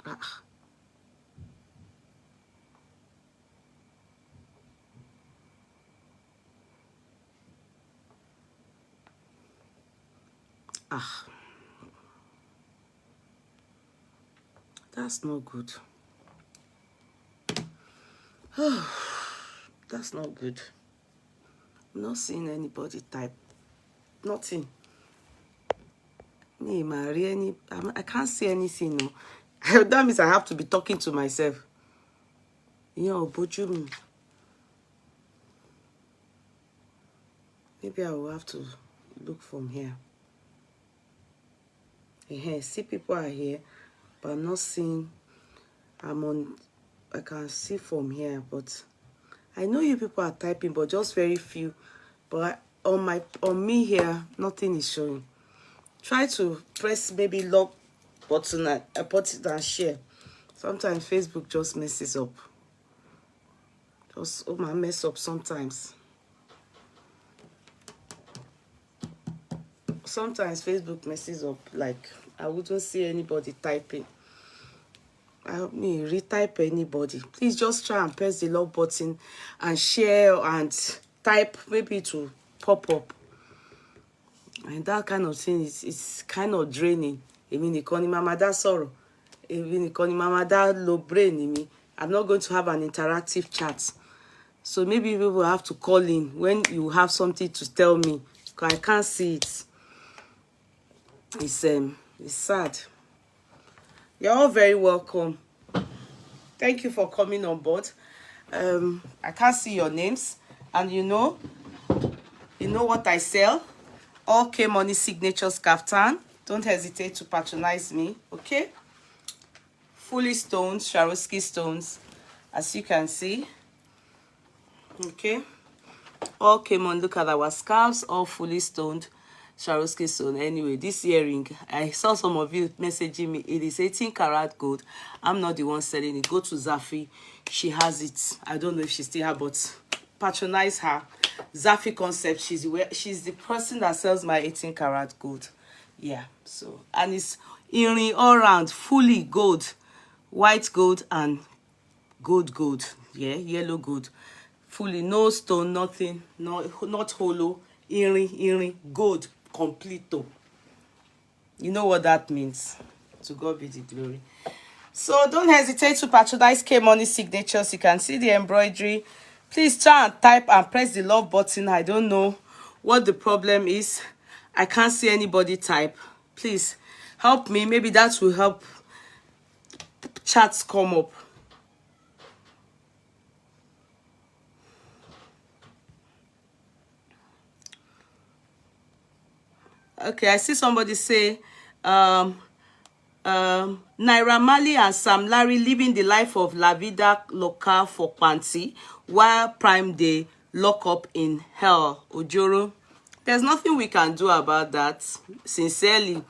Ah. Ah. That's not good. That's not good. I'm not seeing anybody type. Nothing. Me, Marie, I can't see anything. No. That means I have to be talking to myself. But maybe I will have to look from here. See, people are here, but I'm not seeing. I can see from here, but I know you people are typing, but just very few. But on me here, nothing is showing. Try to press maybe lock button and put it and share. Sometimes Facebook just messes up. Just my mess up sometimes. Sometimes Facebook messes up. Like I wouldn't see anybody typing. Help me retype anybody. Please just try and press the lock button and share and type. Maybe to pop up. And that kind of thing is kind of draining. Èmi nìkan ni mama dá sọ̀rọ̀. Èmi nìkan ni mama dá lo brain mi. I'm not going to have an interactive chat. So maybe people will have to call in when you have something to tell me. Because I can't see it. It's sad. You're all very welcome. Thank you for coming on board. I can't see your names. And you know what I sell? All K Money Signatures Kaftan. Don't hesitate to patronize me, okay? Fully stones, Swarovski stones, as you can see. Okay? All came on, look at our scarves, all fully stoned, Swarovski stone. Anyway, this earring, I saw some of you messaging me. It is 18 karat gold. I'm not the one selling it. Go to Zafi. She has it. I don't know if she still has, but patronize her. Zafi Concept. She's the person that sells my 18 karat gold. Yeah. So, and it's earring all around, fully gold, white gold and gold. Yeah, yellow gold. Fully, no stone, nothing, no, not hollow, earring, gold, completo. You know what that means. To God be the glory. So don't hesitate to patronize K Money Signatures. You can see the embroidery. Please try and type and press the love button. I don't know what the problem is. I can't see anybody type. Please help me. Maybe that will help chats come up. Okay, I see somebody say, Naira Marley and Sam Larry living the life of La Vida Loca for Panty, while Prime Day lock up in hell. Ojoro, there's nothing we can do about that. Sincerely,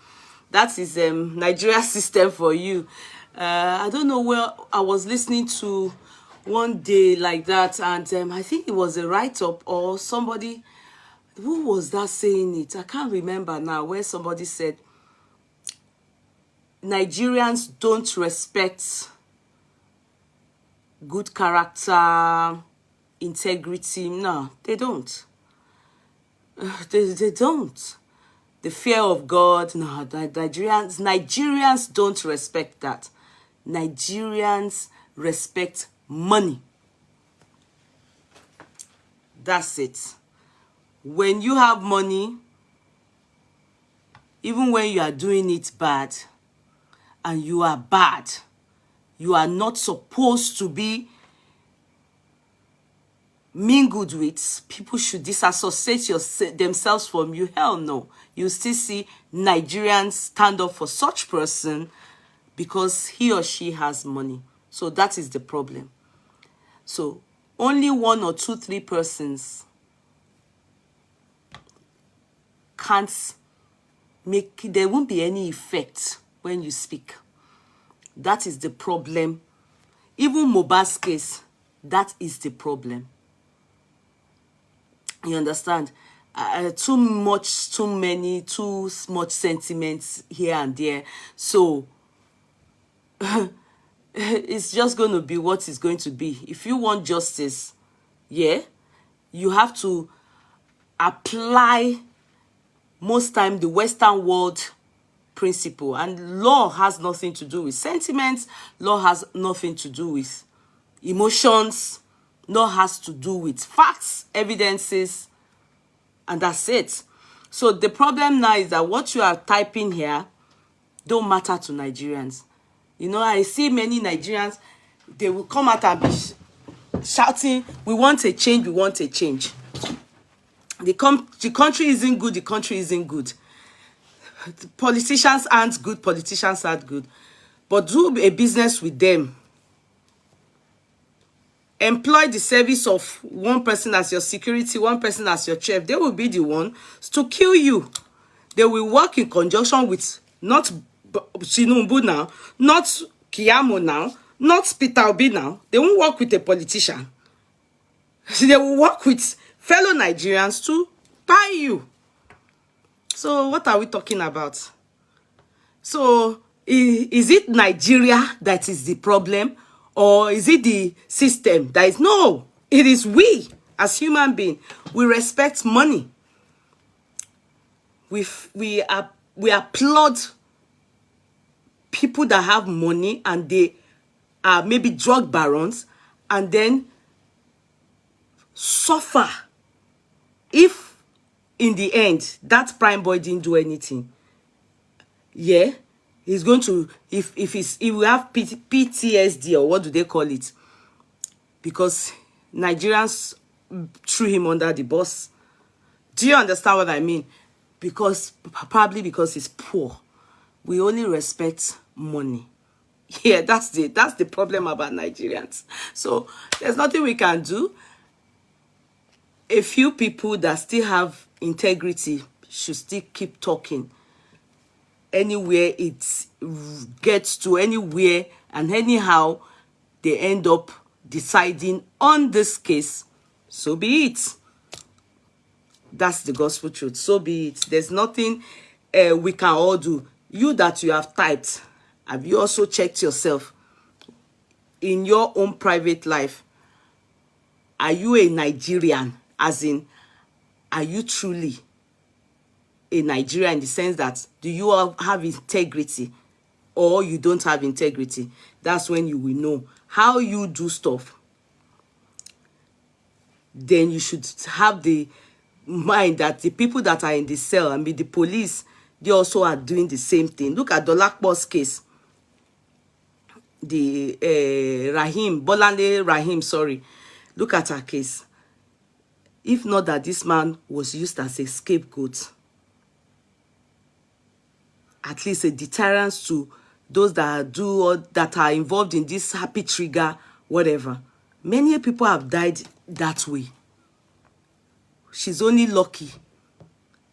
that is Nigeria system for you. I don't know where I was listening to one day like that, and I think it was a write-up or somebody. Who was that saying it? I can't remember now, where somebody said Nigerians don't respect good character, integrity. No, they don't. They don't. The fear of God. No, Nigerians don't respect that. Nigerians respect money. That's it. When you have money, even when you are doing it bad, and you are bad, you are not supposed to be mingled with. People should disassociate themselves from you. Hell no. You still see Nigerians stand up for such person because he or she has money. So that is the problem. So only 1 or 2, 3 persons can't make, there won't be any effect when you speak. That is the problem. Even Mohbad's case, that is the problem. You understand? Too much sentiments here and there. So it's just going to be what it's going to be. If you want justice, yeah, you have to apply most time the Western world principle, and law has nothing to do with sentiments. Law has nothing to do with emotions. Law has to do with facts, evidences, and that's it. So the problem now is that what you are typing here don't matter to Nigerians. You know, I see many Nigerians, they will come out and be shouting, we want a change, we want a change. The country isn't good, the country isn't good. The politicians aren't good, politicians aren't good. But do a business with them. Employ the service of one person as your security, one person as your chef. They will be the ones to kill you. They will work in conjunction with not Tinubu now, not Kiyamo now, not Peter Obi now. They won't work with a politician. They will work with fellow Nigerians to buy you. So what are we talking about? So is it Nigeria that is the problem? Or is it the system that is? No, it is we as human beings. We respect money. We applaud people that have money and they are maybe drug barons and then suffer if in the end that prime boy didn't do anything. Yeah, he's going to, if he will have PTSD, or what do they call it? Because Nigerians threw him under the bus. Do you understand what I mean? Because probably because he's poor. We only respect money. Yeah, that's the problem about Nigerians. So there's nothing we can do. A few people that still have integrity should still keep talking. Anywhere it gets to, anywhere and anyhow they end up deciding on this case, so be it. That's the gospel truth. So be it. There's nothing we can all do. You that you have typed, have you also checked yourself in your own private life? Are you a Nigerian? As in, are you truly a Nigerian in the sense that do you have integrity or you don't have integrity? That's when you will know how you do stuff. Then you should have the mind that the people that are in the cell, I mean the police, they also are doing the same thing. Look at Dolakpo's case. The Bolanle Rahim, sorry. Look at her case. If not that this man was used as a scapegoat, at least a deterrence to those that do or that are involved in this happy trigger, whatever. Many people have died that way. She's only lucky.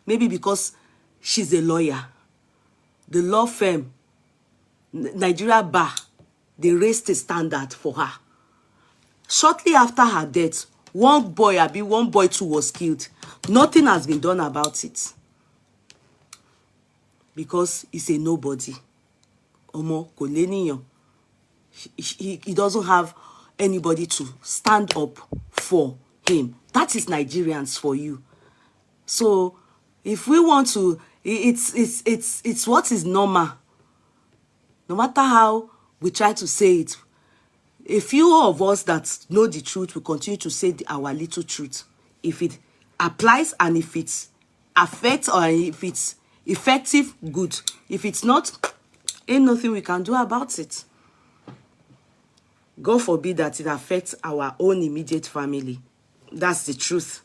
Maybe because she's a lawyer. The law firm, Nigeria Bar, they raised the standard for her. Shortly after her death, one boy too was killed. Nothing has been done about it. Because he's a nobody. Omo koleniyan. He doesn't have anybody to stand up for him. That is Nigerians for you. So if we want to, it's what is normal. No matter how we try to say it, a few of us that know the truth will continue to say our little truth. If it applies and if it affects or if it's effective, good. If it's not, ain't nothing we can do about it. God forbid that it affects our own immediate family. That's the truth.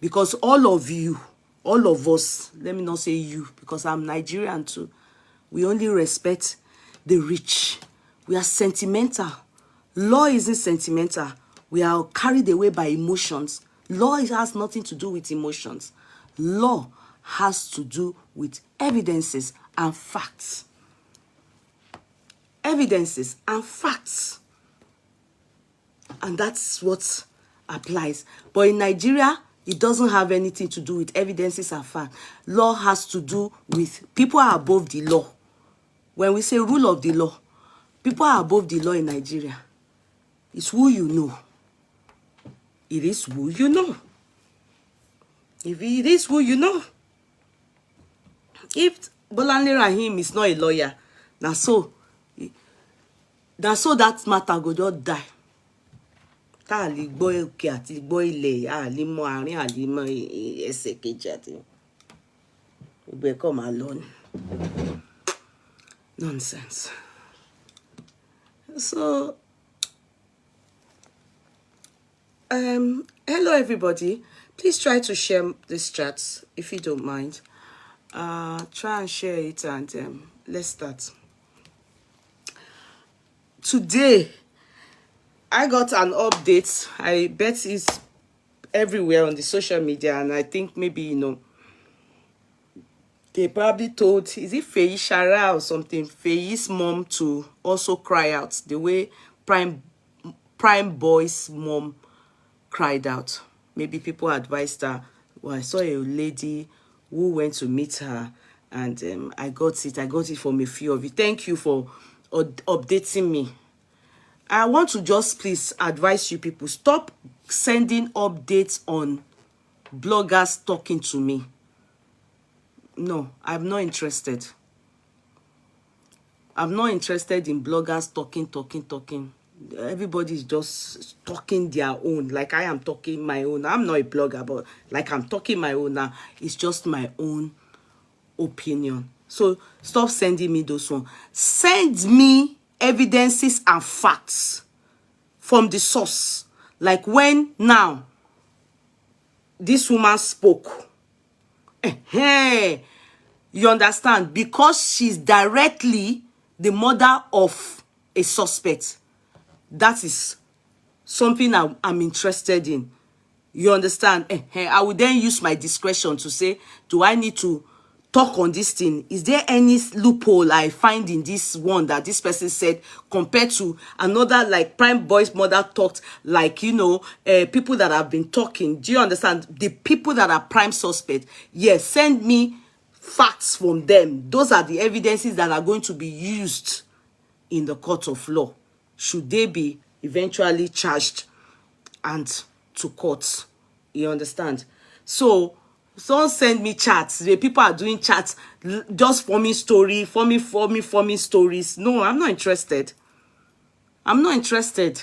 Because all of you, all of us, let me not say you, because I'm Nigerian too, we only respect the rich. We are sentimental. Law isn't sentimental. We are carried away by emotions. Law has nothing to do with emotions. Law has to do with evidences and facts. Evidences and facts. And that's what applies. But in Nigeria, it doesn't have anything to do with evidences and facts. Law has to do with people are above the law. When we say rule of the law, People are above the law in Nigeria. It's who you know. It is who you know. If it is who you know. If Bolanle Rahim is not a lawyer, now so that matter go just die. Ta li gbọ́ òkè àti gbọ́ ilẹ̀, a lè mọ àárín, a lè mọ ẹsẹ̀ kejì àti gbogbo ẹ̀ kọ́ máa lọ ni. Nonsense. So, hello everybody. Please try to share this chat if you don't mind. Try and share it and let's start. Today, I got an update. I bet it's everywhere on the social media, and I think maybe, you know, they probably told, is it Feyi Shara or something, Feyi's mom to also cry out the way Prime Boy's mom cried out. Maybe people advised her. Well, I saw a lady who went to meet her, and I got it from a few of you. Thank you for updating me. I want to just please advise you people, stop sending updates on bloggers talking to me. No, I'm not interested. I'm not interested in bloggers talking. Everybody's just talking their own, like I am talking my own. I'm not a blogger, but like I'm talking my own now. It's just my own opinion. So stop sending me those ones. Send me evidences and facts from the source. Like when now this woman spoke. Hey, you understand? Because she's directly the mother of a suspect. That is something I'm interested in. You understand? I will then use my discretion to say, do I need to talk on this thing? Is there any loophole I find in this one that this person said compared to another, like Prime Boy's mother talked, like, you know, people that have been talking? Do you understand? The people that are prime suspect, yes, send me facts from them. Those are the evidences that are going to be used in the court of law, should they be eventually charged and to court. You understand? So don't send me chats. The people are doing chats, just forming story, forming stories. No, I'm not interested. I'm not interested.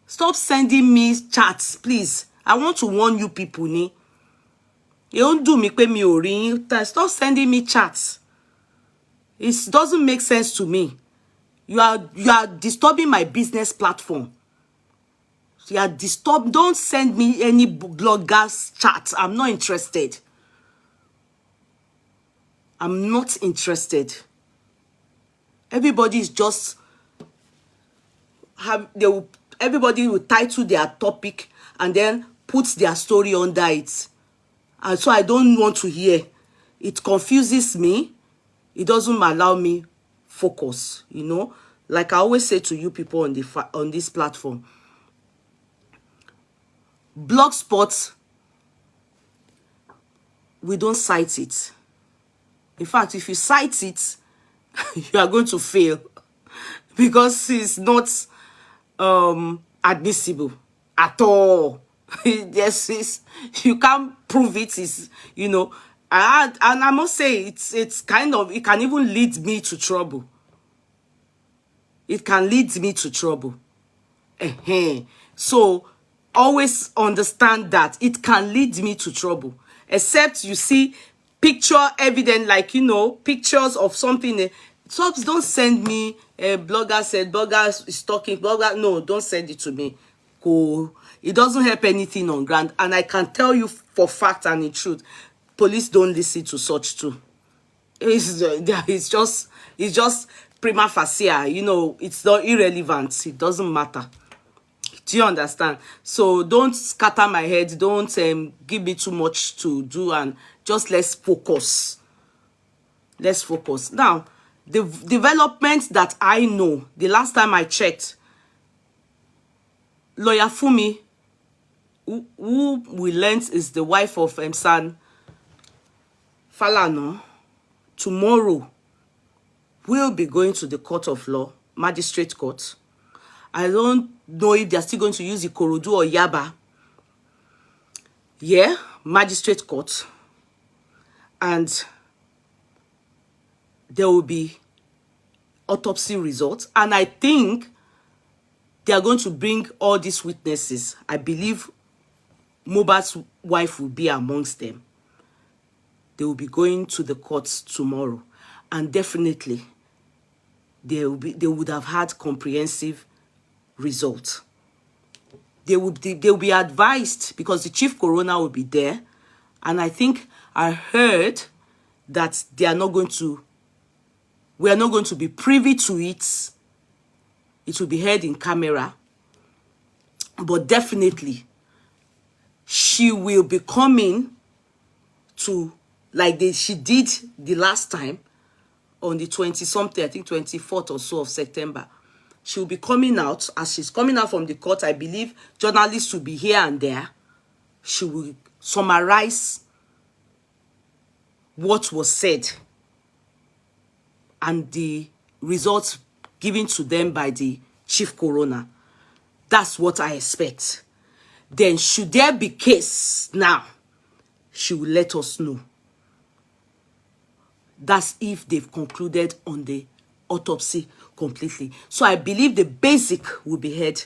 Stop sending me chats, please. I want to warn you people, ni. You don't do me pay me ori. Stop sending me chats. It doesn't make sense to me. You are disturbing my business platform. You are disturbed. Don't send me any bloggers chat. I'm not interested. I'm not interested. Everybody is just everybody will title their topic and then put their story under it. And so I don't want to hear. It confuses me. It doesn't allow me focus, you know. Like I always say to you people on this platform, Blogspot, we don't cite it. In fact, if you cite it, you are going to fail because it's not admissible at all. Yes, you can't prove it. Is, you know, and I must say it's kind of, it can even lead me to trouble. It can lead me to trouble. So always understand that it can lead me to trouble, except you see picture evidence, like, you know, pictures of something. So don't send me a blogger said, blogger is talking, blogger. No, don't send it to me. Cool. It doesn't help anything on ground, and I can tell you for fact and in truth, police don't listen to such too. It's just prima facie, you know. It's not irrelevant. It doesn't matter. Do you understand? So don't scatter my head. Don't give me too much to do, and just let's focus. Let's focus. Now, the development that I know, the last time I checked, Lawyer Fumi, who we learned is the wife of San Falana, tomorrow will be going to the court of law magistrate court. I don't know if they're still going to use Ikorodu or Yaba. Yeah, magistrate court. And there will be autopsy results. And I think they are going to bring all these witnesses. I believe Mohbad's wife will be amongst them. They will be going to the courts tomorrow. And definitely, they would have had comprehensive results. They will be advised, because the chief coroner will be there. And I think I heard that we are not going to be privy to it. It will be heard in camera. But definitely, she will be coming to, like she did the last time, on the 20-something, I think 24th or so of September. She will be coming out. As she's coming out from the court, I believe journalists will be here and there. She will summarize what was said and the results given to them by the chief coroner. That's what I expect. Then, should there be case now, she will let us know. That's if they've concluded on the autopsy completely. So I believe the basic will be heard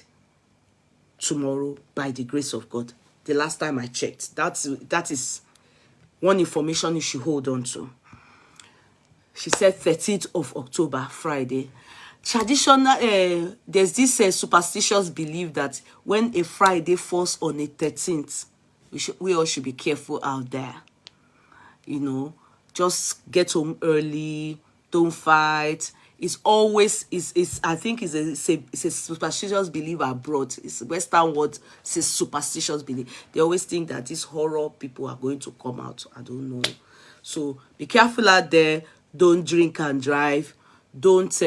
tomorrow by the grace of God. The last time I checked. That is one information you should hold on to. She said 13th of October, Friday. Traditional, there's this superstitious belief that when a Friday falls on a 13th, we all should be careful out there. You know, just get home early, don't fight. It's always, I think it's a superstitious belief abroad. It's Western world, it's a superstitious belief. They always think that these horror people are going to come out. I don't know. So be careful out there. Don't drink and drive. Don't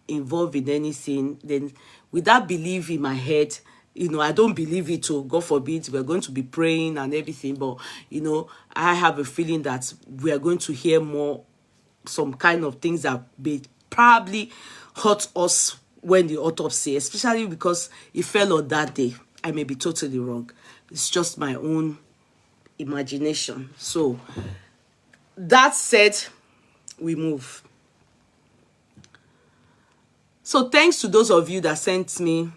involve in anything. Then with that belief in my head, you know, I don't believe it, oh, God forbid, we're going to be praying and everything, but, you know, I have a feeling that we are going to hear more, some kind of things that may probably hurt us when the autopsy, especially because it fell on that day. I may be totally wrong. It's just my own imagination. So, that said, we move. So, thanks to those of you that sent me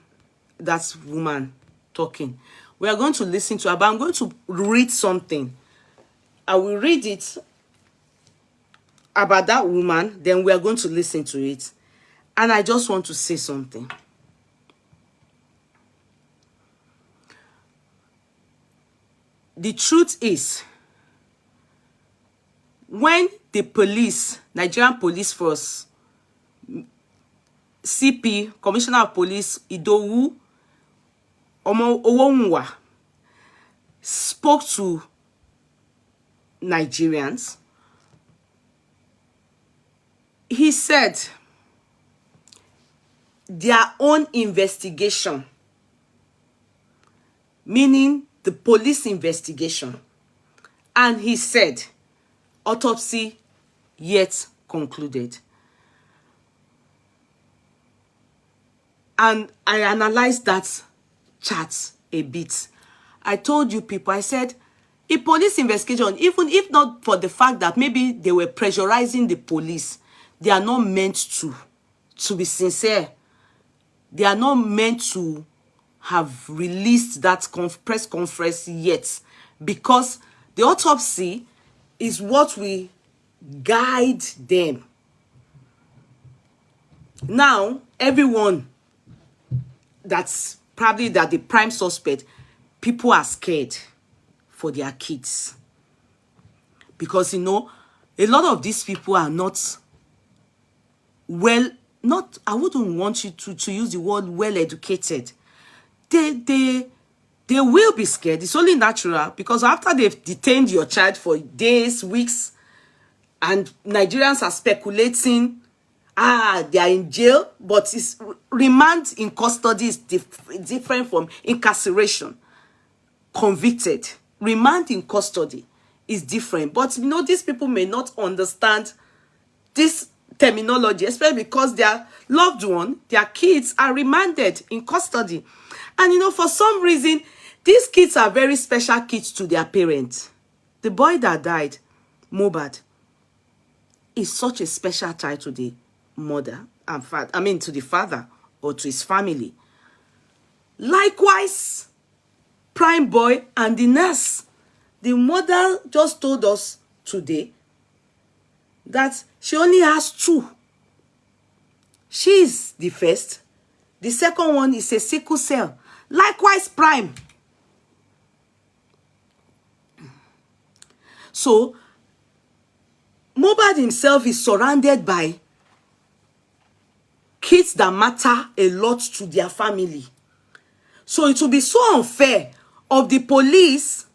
that woman talking. We are going to listen to her, but I'm going to read something. I will read it about that woman, then we are going to listen to it. And I just want to say something. The truth is, when the police, Nigerian Police Force, CP, Commissioner of Police, Idowu Owonwa, spoke to Nigerians, he said their own investigation, meaning the police investigation, and he said autopsy yet concluded. And I analyzed that chart a bit. I told you people, I said, a police investigation, even if not for the fact that maybe they were pressurizing the police, they are not meant to be sincere. They are not meant to have released that press conference yet, because the autopsy is what will guide them. Now, everyone that's probably that the prime suspect, people are scared for their kids. Because, you know, a lot of these people are not well, not, I wouldn't want you to use the word well educated. They will be scared. It's only natural, because after they've detained your child for days, weeks, and Nigerians are speculating, they are in jail, but it's remand in custody is different from incarceration. Convicted. Remand in custody is different. But, you know, these people may not understand this terminology, especially because their loved one, their kids, are remanded in custody. And you know, for some reason, these kids are very special kids to their parents. The boy that died, Mohbad, is such a special child to the mother and father, I mean to the father or to his family. Likewise, Prime Boy and the nurse. The mother just told us today that she only has 2. She is the first. The second one is a sickle cell. Likewise, Prime. So, Mohbad himself is surrounded by kids that matter a lot to their family. So it will be so unfair of the police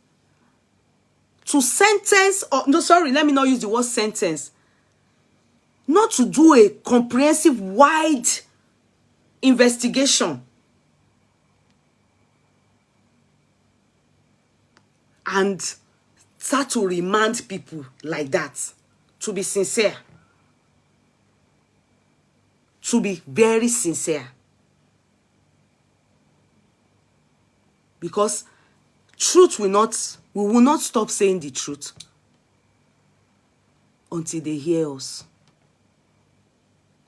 to sentence, or no, sorry, let me not use the word sentence, not to do a comprehensive, wide investigation and start to remand people like that. To be sincere. To be very sincere. Because truth will not, we will not stop saying the truth until they hear us.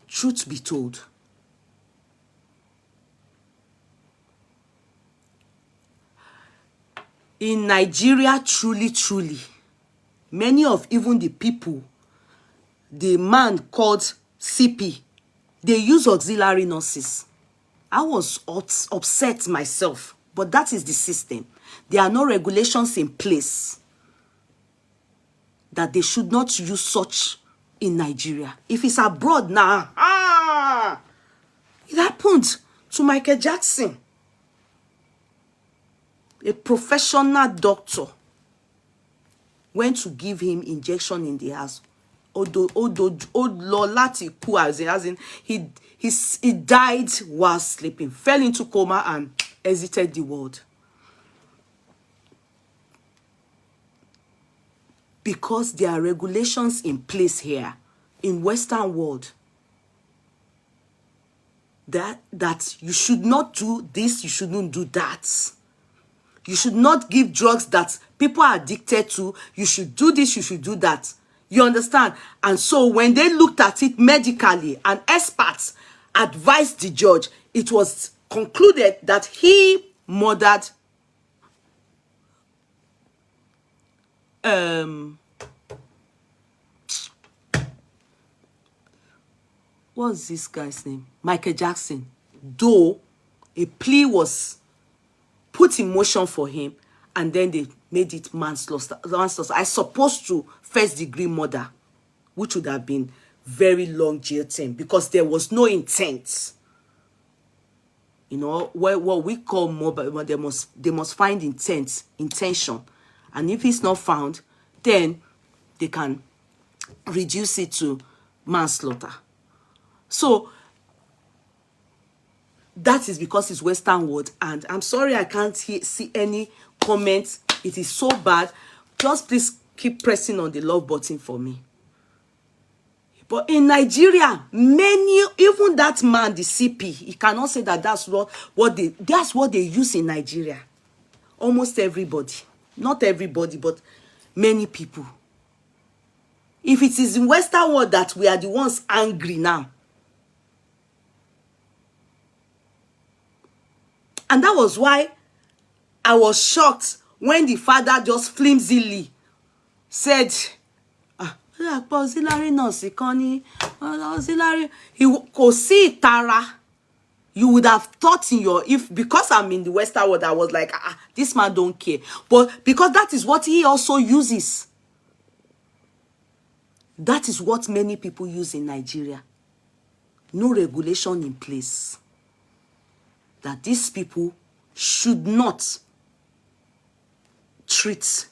Truth be told. In Nigeria, truly, many of even the people, the man called CP, they use auxiliary nurses. I was upset myself, but that is the system. There are no regulations in place that they should not use such in Nigeria. If it's abroad now, it happened to Michael Jackson. A professional doctor went to give him injection in the house. As in he died while sleeping, fell into coma and exited the world. Because there are regulations in place here in Western world that you should not do this, you shouldn't do that. You should not give drugs that people are addicted to. You should do this, you should do that. You understand? And so when they looked at it medically and experts advised the judge, it was concluded that he murdered what's this guy's name? Michael Jackson. Though a plea was put in motion for him, and then they made it manslaughter. I supposed to first degree murder, which would have been very long jail term because there was no intent. You know, what we call murder, they must find intention, and if it's not found, then they can reduce it to manslaughter. So that is because it's Western world, and I'm sorry I can't see any comments. It is so bad. Just please keep pressing on the love button for me. But in Nigeria, many, even that man, the CP, he cannot say that that's what they use in Nigeria. Almost everybody, not everybody, but many people. If it is in Western world that we are the ones angry now, and that was why I was shocked when the father just flimsily said, auxiliary nurse, auxiliary, he could see Tara. You would have thought in your, because I'm in the Western world, I was like, this man don't care. But because that is what he also uses. That is what many people use in Nigeria. No regulation in place. That these people should not treat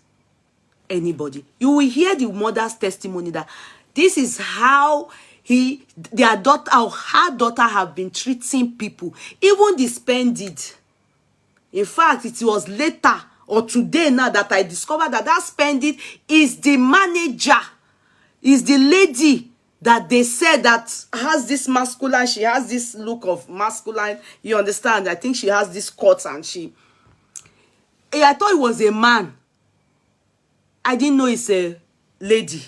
anybody. You will hear the mother's testimony that this is how their daughter or her daughter have been treating people. Even the Splendid. In fact, it was later or today now that I discovered that Splendid is the manager, is the lady that they said that has this masculine, she has this look of masculine, you understand? I think she has this cut and I thought it was a man. I didn't know it's a lady.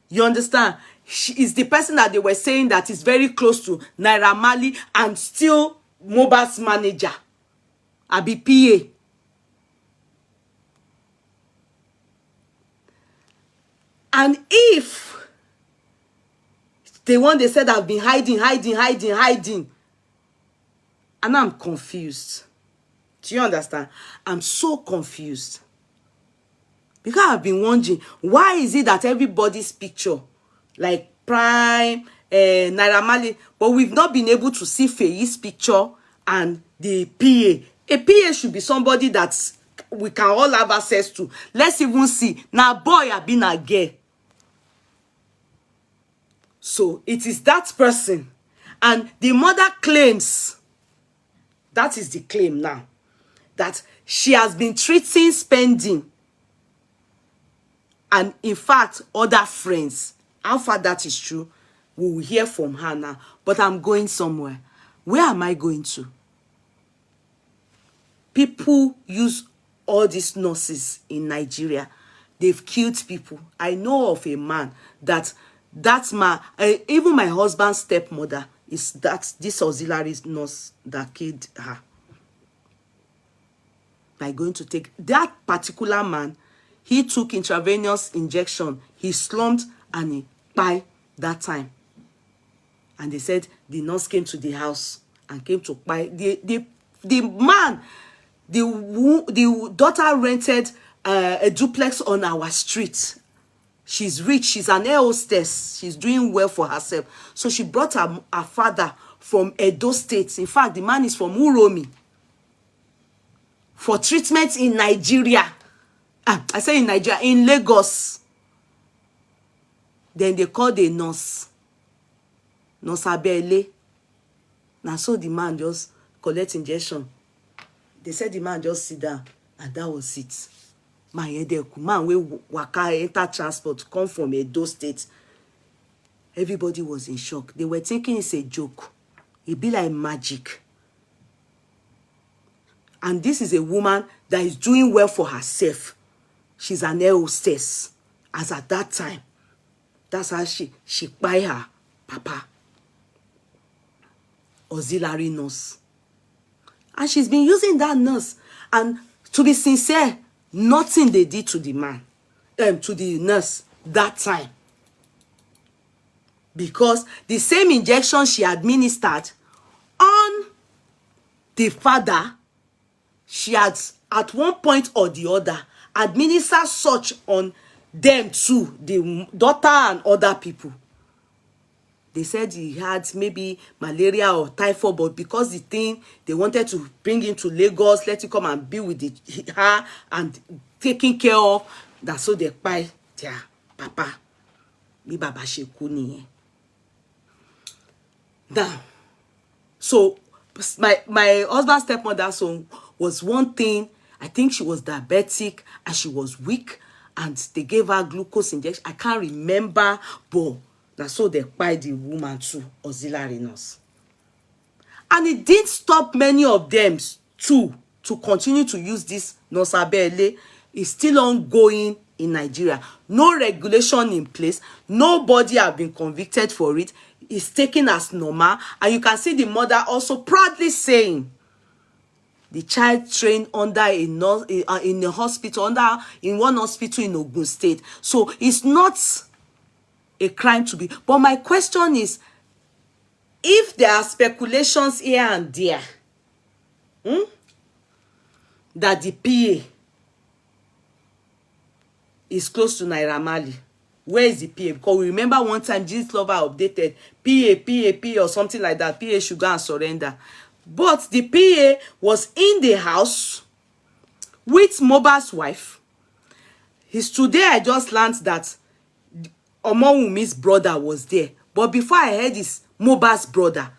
You understand? She is the person that they were saying that is very close to Naira Marley and still Mohbad's manager. Abi PA. And if the one they said I've been hiding, and I'm confused. Do you understand? I'm so confused. Because I've been wondering, why is it that everybody's picture, like Prime, Naira Marley, but we've not been able to see Feyi's picture and the PA. A PA should be somebody that we can all have access to. Let's even see. Now, boy, I've been a girl. So, it is that person. And the mother claims, that is the claim now, that she has been treating spending and in fact other friends. How far that is true, we will hear from her now. But I'm going somewhere. Where am I going to? People use all these nurses in Nigeria. They've killed people. I know of a man that man, even my husband's stepmother is this auxiliary nurse that killed her. By going to take that particular man, he took intravenous injection, he slumped and he died that time. And they said the nurse came to the house and came to buy the man, the daughter rented a duplex on our street. She's rich, she's an air hostess, she's doing well for herself. So she brought her father from Edo State. In fact, the man is from Uromi for treatment in Nigeria. I say in Nigeria, in Lagos. Then they called a nurse Abele. Now so the man just collect injection. They said the man just sit down and that was it. Man we waka enter transport come from Edo State. Everybody was in shock. They were thinking it's a joke. It be like magic. And this is a woman that is doing well for herself. She's an air hostess. As at that time, that's how she buy her papa. Auxiliary nurse. And she's been using that nurse. And to be sincere, nothing they did to the man, to the nurse that time. Because the same injection she administered on the father, she had at one point or the other administered such on them too, the daughter and other people. They said he had maybe malaria or typhoid, but because the thing, they wanted to bring him to Lagos, let him come and be with her and taking care of, that's so they buy their papa. Mi baba sheku niyen. Now, so my husband's stepmother son was one thing. I think she was diabetic and she was weak, and they gave her glucose injection. I can't remember, but that's so they buy the woman too, auxiliary nurse. And it didn't stop many of them too to continue to use this nurse Abele. It's still ongoing in Nigeria. No regulation in place. Nobody have been convicted for it. It's taken as normal. And you can see the mother also proudly saying, the child trained under a nurse in a hospital, in one hospital in Ogun State. So it's not a crime to be. But my question is, if there are speculations here and there, that the PA is close to Naira Marley, where is the PA? Because we remember one time Jesus Lover updated PA or something like that. PA should go and surrender. But the PA was in the house with Mohbad's wife. Today I just learned that Omowunmi's brother was there. But before I heard it's Mohbad's brother.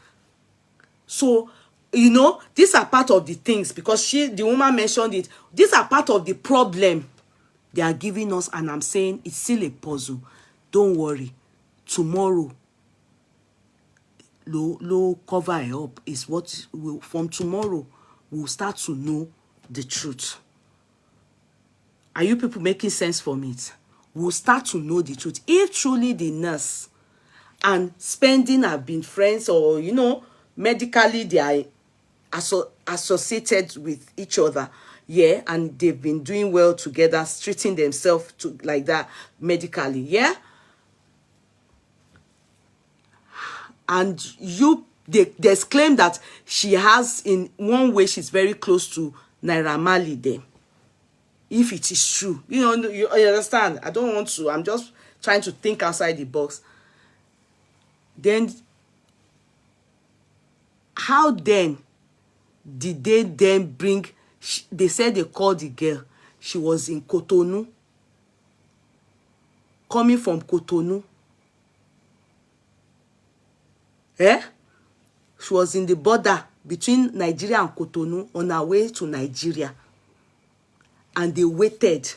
So, you know, these are part of the things, because the woman mentioned it. These are part of the problem they are giving us, and I'm saying it's still a puzzle. Don't worry. tomorrow low cover it up is what will, from tomorrow we'll start to know the truth. Are you people making sense from it? We'll start to know the truth. If truly the nurse and spending have been friends, or you know, medically they are associated with each other, yeah, and they've been doing well together, treating themselves to like that medically, yeah, and there's claim that she has, in one way, she's very close to Naira Marley then. If it is true, you know, you understand, I don't want to, I'm just trying to think outside the box. Then how then did they then bring, they said they called the girl, she was in Cotonou, coming from Cotonou, she was in the border between Nigeria and Cotonou on her way to Nigeria, and they waited.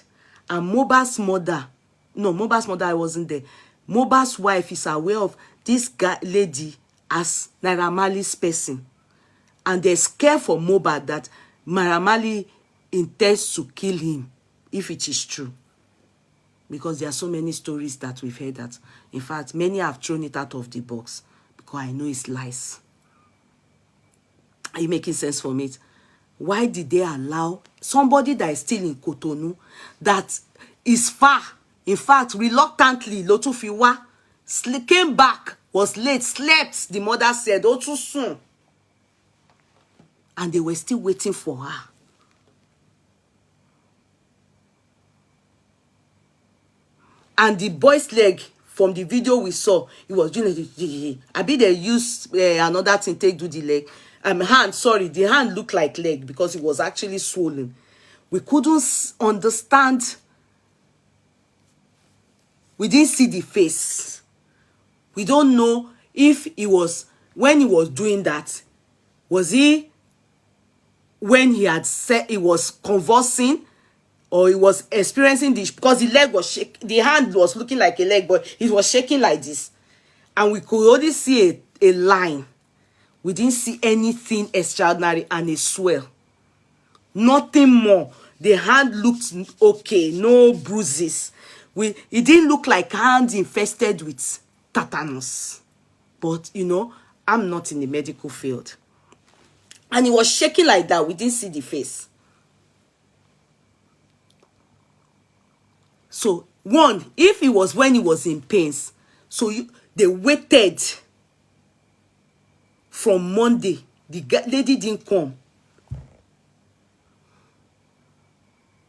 And Mohbad's mother, no, Mohbad's mother wasn't there. Mohbad's wife is aware of this lady as Naira Marley's person, and they're scared for Mohbad that Naira Marley intends to kill him if it is true, because there are so many stories that we've heard that, in fact, many have thrown it out of the box because I know it's lies. Are you making sense from it? Why did they allow somebody that is still in Cotonou, that is far, in fact, reluctantly, Lotufiwa came back, was late, slept, the mother said, oh, too soon. And they were still waiting for her. And the boy's leg, from the video we saw, he was doing it. I bet they used another thing to do the leg. Hand, sorry, the hand looked like leg because it was actually swollen. We couldn't understand. We didn't see the face. We don't know if he was, when he was doing that, was he when he had said he was convulsing, or he was experiencing this, because the leg was shaking, the hand was looking like a leg, but it was shaking like this. And we could only see a line. We didn't see anything extraordinary, and a swell. Nothing more. The hand looked okay, no bruises. It didn't look like hand infested with tetanus. But, you know, I'm not in the medical field. And it was shaking like that. We didn't see the face. So, one, if it was when he was in pains, so they waited from Monday. The lady didn't come.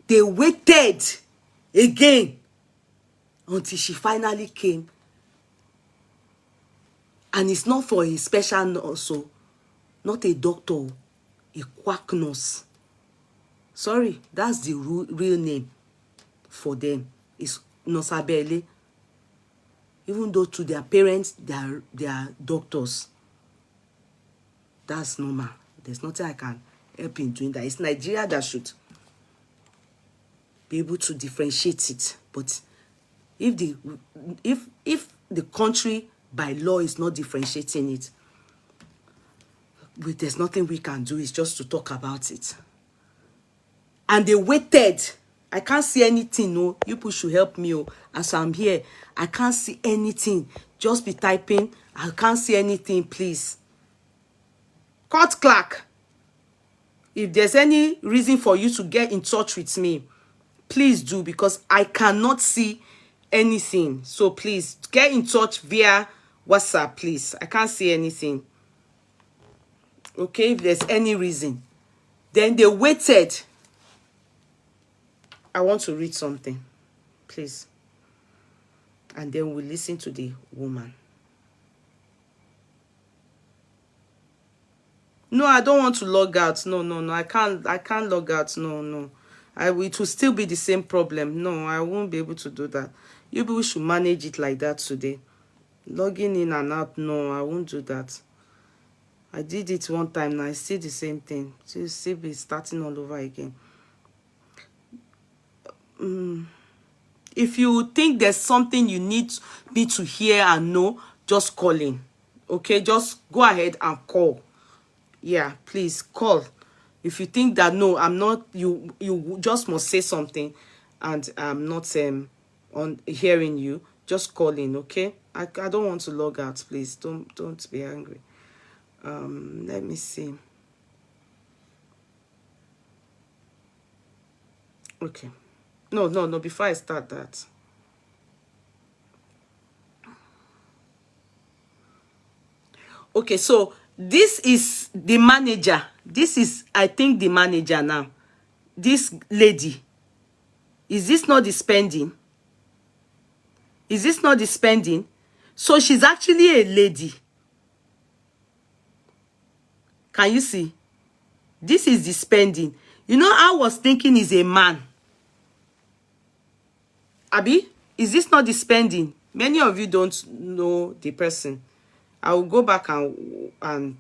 They waited again until she finally came. And it's not for a special nurse, so not a doctor, a quack nurse. Sorry, that's the real name for them. It's Nurse Abele. Even though to their parents, they are doctors. That's normal. There's nothing I can help in doing that. It's Nigeria that should be able to differentiate it. But if the country by law is not differentiating it, there's nothing we can do. It's just to talk about it. And they waited. I can't see anything. No, you people should help me. Oh, as I'm here, I can't see anything. Just be typing. I can't see anything, please. Court clerk, if there's any reason for you to get in touch with me, please do, because I cannot see anything. So please get in touch via WhatsApp, please. I can't see anything. Okay, if there's any reason. Then they waited. I want to read something, please. And then we'll listen to the woman. No, I don't want to log out. No. I can't log out. No. It will still be the same problem. No, I won't be able to do that. You people should manage it like that today. Logging in and out, no, I won't do that. I did it one time now. I see the same thing. So you still be starting all over again. If you think there's something you need me to hear and know, just call in. Okay, just go ahead and call. Yeah, please call. If you think that no, I'm not, you just must say something and I'm not on hearing you, just call in. Okay, I don't want to log out. Please don't be angry. Let me see. Okay, no, before I start that, okay, so this is the manager. This is, I think, the manager now. This lady, is this not the spending? Is this not the spending? So she's actually a lady. Can you see? This is the spending. You know, I was thinking is a man. Abi, is this not the spending? Many of you don't know the person. I will go back and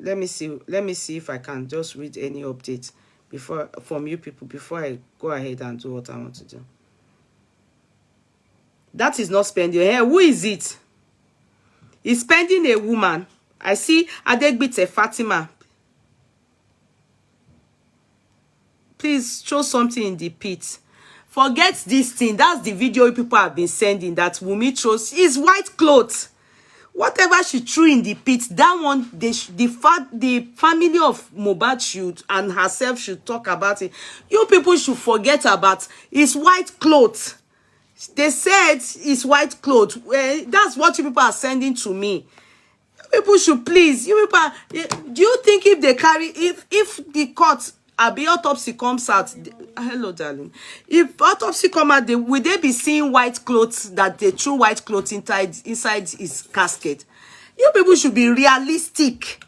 let me see if I can just read any update before from you people before I go ahead and do what I want to do. That is not spending. Hey, who is it? Is spending a woman? I see Adegbite Fatima. Please show something in the pit. Forget this thing. That's the video people have been sending that Wumi chose. Is white clothes. Whatever she threw in the pit, that one, the family of Mohbad should and herself should talk about it. You people should forget about his white clothes. They said it's white clothes. That's what you people are sending to me. People should please. You people, do you think if they carry, if the court, autopsy comes out, hello darling, if autopsy come out, will they be seeing white clothes, that they threw white clothes inside his casket? You people should be realistic.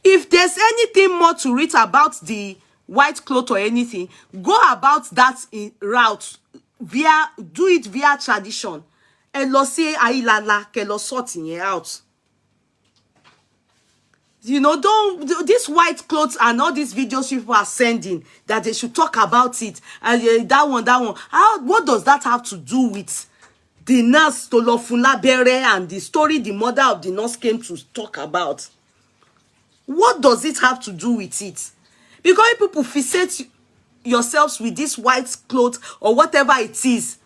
If there's anything more to read about the white cloth or anything, go about that route do it via tradition. Ẹ lọ sí Ayilala, kẹ́ lọ sort yẹn out. You know, don't these white clothes and all these videos people are sending that they should talk about it. And that one. What does that have to do with the nurse Tolofun Labere and the story the mother of the nurse came to talk about? What does it have to do with it? Because people fixate yourselves with this white cloth or whatever it is.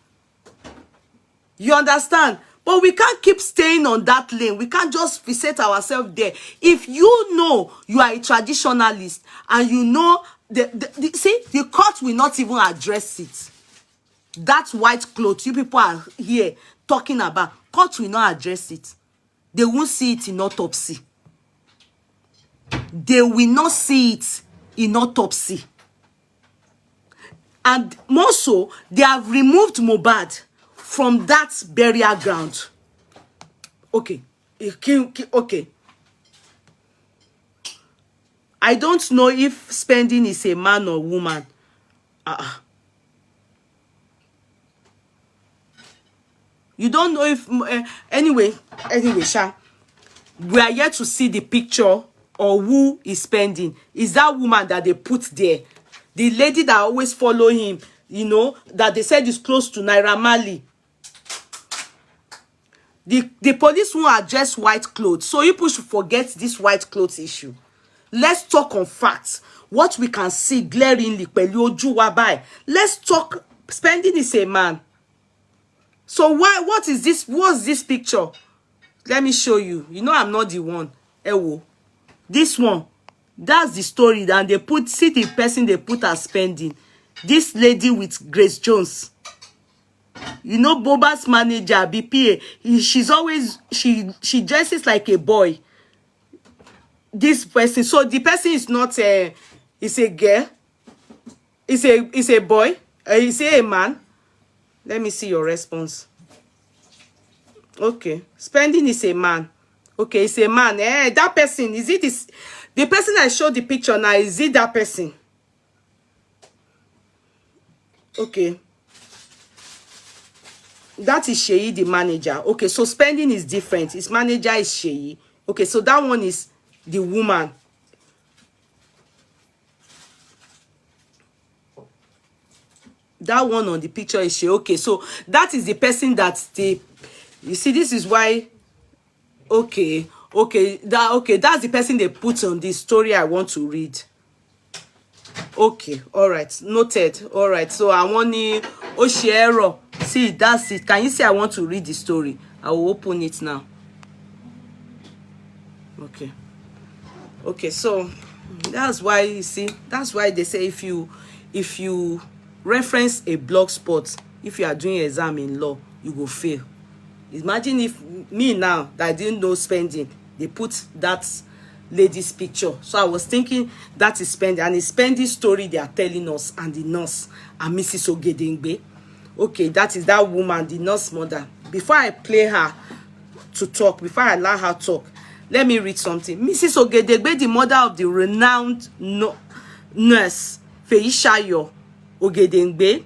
You understand? But we can't keep staying on that lane. We can't just fixate ourselves there. If you know you are a traditionalist and you know, see, the court will not even address it. That white cloth you people are here talking about, court will not address it. They won't see it in autopsy. They will not see it in autopsy. And more so, they have removed Mohbad from that burial ground. Okay. Okay. I don't know if spending is a man or woman. You don't know if anyway, Sha, we are yet to see the picture or who is spending. Is that woman that they put there? The lady that always follow him, you know, that they said is close to Naira Marley. The police won't address white clothes. So people should forget this white clothes issue. Let's talk on facts. What we can see glaringly. Let's talk. Spending is a man. So what is this? What's this picture? Let me show you. You know I'm not the one. Ewo. This one. That's the story. And they see the person they put as spending. This lady with Grace Jones. You know, Boba's manager, BPA, she's always, she dresses like a boy. This person, so the person is not is a girl, is a boy, is a man. Let me see your response. Okay, spending is a man. Okay, it's a man. That person, is it this? The person I showed the picture now, is it that person? Okay. That is Sheyi, the manager. Okay, so spending is different. His manager is Sheyi. Okay, so that one is the woman. that one on the picture is she. Okay, so that is the person that they, you see, this is why, okay, that's the person they put on the story I want to read. Okay, all right, noted. All right, so I want the Oshiero. See, that's it. Can you see I want to read the story? I will open it now. Okay, so that's why, you see, that's why they say if you reference a blog spot, if you are doing exam in law, you go fail. Imagine if me now that I didn't know spending, they put that lady's picture. So I was thinking that is spending, and it's spending story they are telling us, and the nurse and Mrs. Ogedengbe. Okay, that is that woman, the nurse mother. Before I play her to talk, before I allow her talk, let me read something. Mrs. Ogedengbe, the mother of the renowned nurse Feyi Ogedengbe,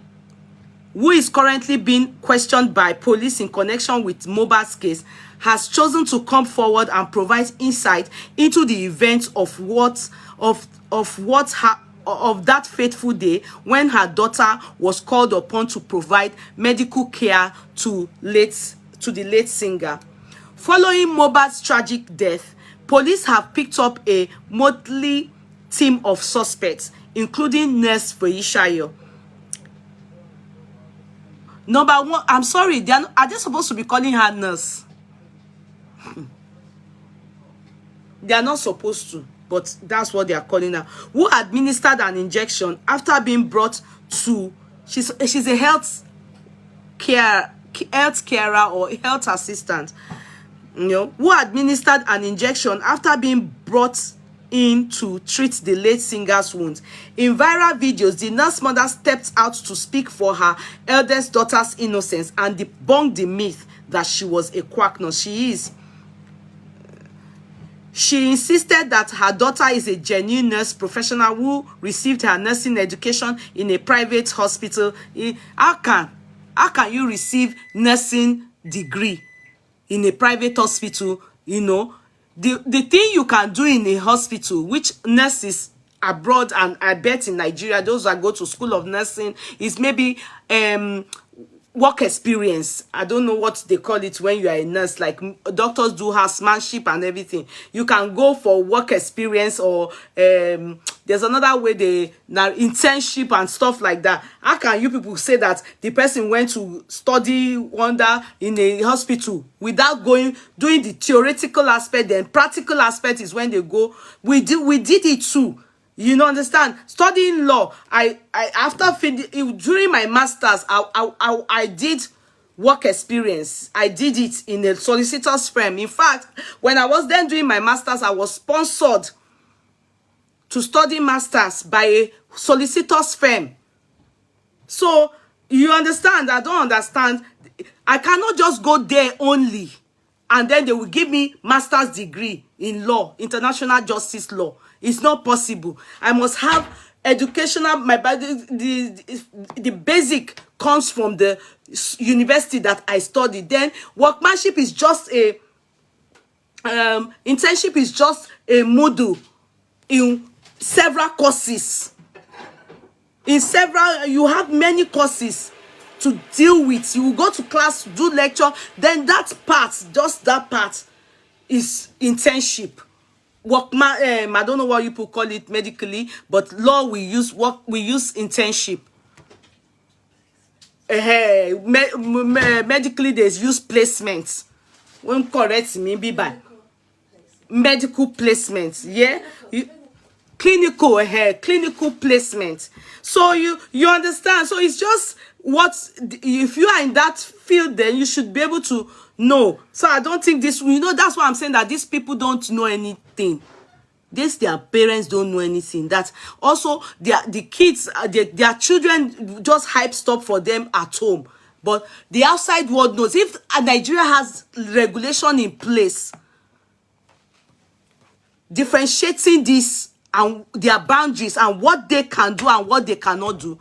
who is currently being questioned by police in connection with Mohbad's case, has chosen to come forward and provide insight into the events of that fateful day when her daughter was called upon to provide medical care to the late singer. Following Mohbad's tragic death, police have picked up a motley team of suspects, including Nurse Feyi. Number one, I'm sorry, are they supposed to be calling her nurse? They are not supposed to, but that's what they are calling her. Who administered an injection after being brought to, she's a health carer or health assistant, you know, who administered an injection after being brought in to treat the late singer's wounds. In viral videos, the nurse mother stepped out to speak for her eldest daughter's innocence and debunked the myth that she was a quack nurse. She insisted that her daughter is a genuine nurse professional who received her nursing education in a private hospital. How can you receive nursing degree in a private hospital? You know, the thing you can do in a hospital, which nurses abroad and I bet in Nigeria, those that go to school of nursing, is maybe work experience. I don't know what they call it when you are a nurse, like doctors do housemanship and everything. You can go for work experience, or there's another way, they now internship and stuff like that. How can you people say that the person went to study wonder in a hospital without doing the theoretical aspect? Then practical aspect is when they go. We did it too. You know, understand? Studying law, during my masters, I did work experience. I did it in a solicitor's firm. In fact, when I was then doing my masters, I was sponsored to study masters by a solicitor's firm. So you understand? I don't understand. I cannot just go there only and then they will give me master's degree in law, international justice law. It's not possible. I must have educational, the basic comes from the university that I studied. Then workmanship is just a, internship is just a module in several courses. In several, you have many courses to deal with. You will go to class, do lecture, then that part, just that part is internship. Workman, I don't know what you people call it medically, but law we use internship. Medically there's use placements. When correct me be by medical placements, yeah. Clinical placement. So you understand. So it's just what, if you are in that field, then you should be able to know. So I don't think this, you know, that's why I'm saying that these people don't know anything. Their parents don't know anything. That also the kids, their children just hype stuff for them at home, but the outside world knows. If Nigeria has regulation in place differentiating this and their boundaries and what they can do and what they cannot do,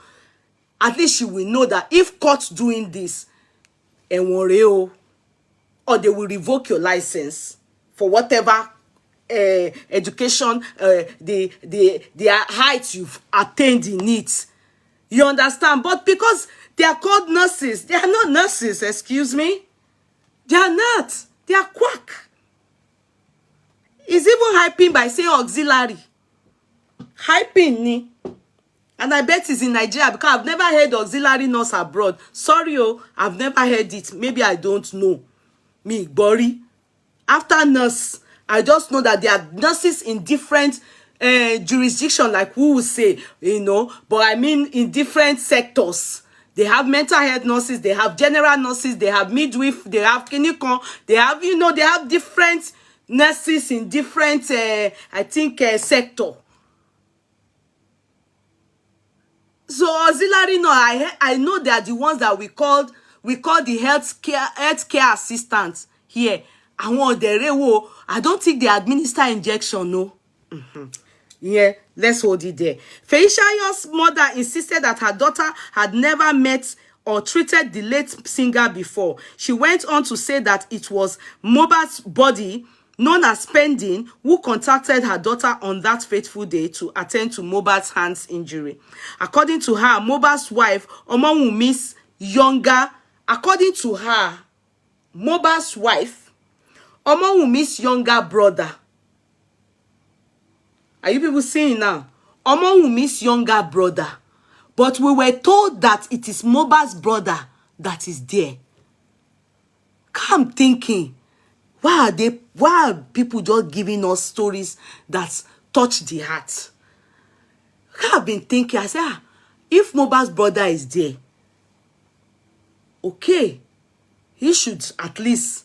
at least you will know that if caught doing this, or they will revoke your license for whatever education, the height you've attained in it. You understand? But because they are called nurses, they are not nurses, excuse me. They are not. They are quack. He's even hyping by saying auxiliary. Hyping ni. And I bet it's in Nigeria because I've never heard auxiliary nurse abroad. Sorry, oh, I've never heard it. Maybe I don't know. Me, Bori. After nurse, I just know that there are nurses in different jurisdiction, like who will say, you know, but I mean in different sectors. They have mental health nurses, they have general nurses, they have midwife, they have clinical, they have, you know, they have different nurses in different, I think, sector. So auxiliary, no, I know they are the ones that we call the healthcare assistants here. I don't think they administer injection, no. Yeah, let's hold it there. Feishayo's mother insisted that her daughter had never met or treated the late singer before. She went on to say that it was Mohbad's body, known as Pending, who contacted her daughter on that fateful day to attend to Mohbad's hands injury. According to her, Mohbad's wife, Omowunmi's younger, according to her, Mohbad's wife, Omowunmi's younger brother. Are you people seeing now? Omowunmi's younger brother. But we were told that it is Mohbad's brother that is there. I'm thinking, why are people just giving us stories that touch the heart? I've been thinking, I said, if Mohbad's brother is there, okay, he should at least,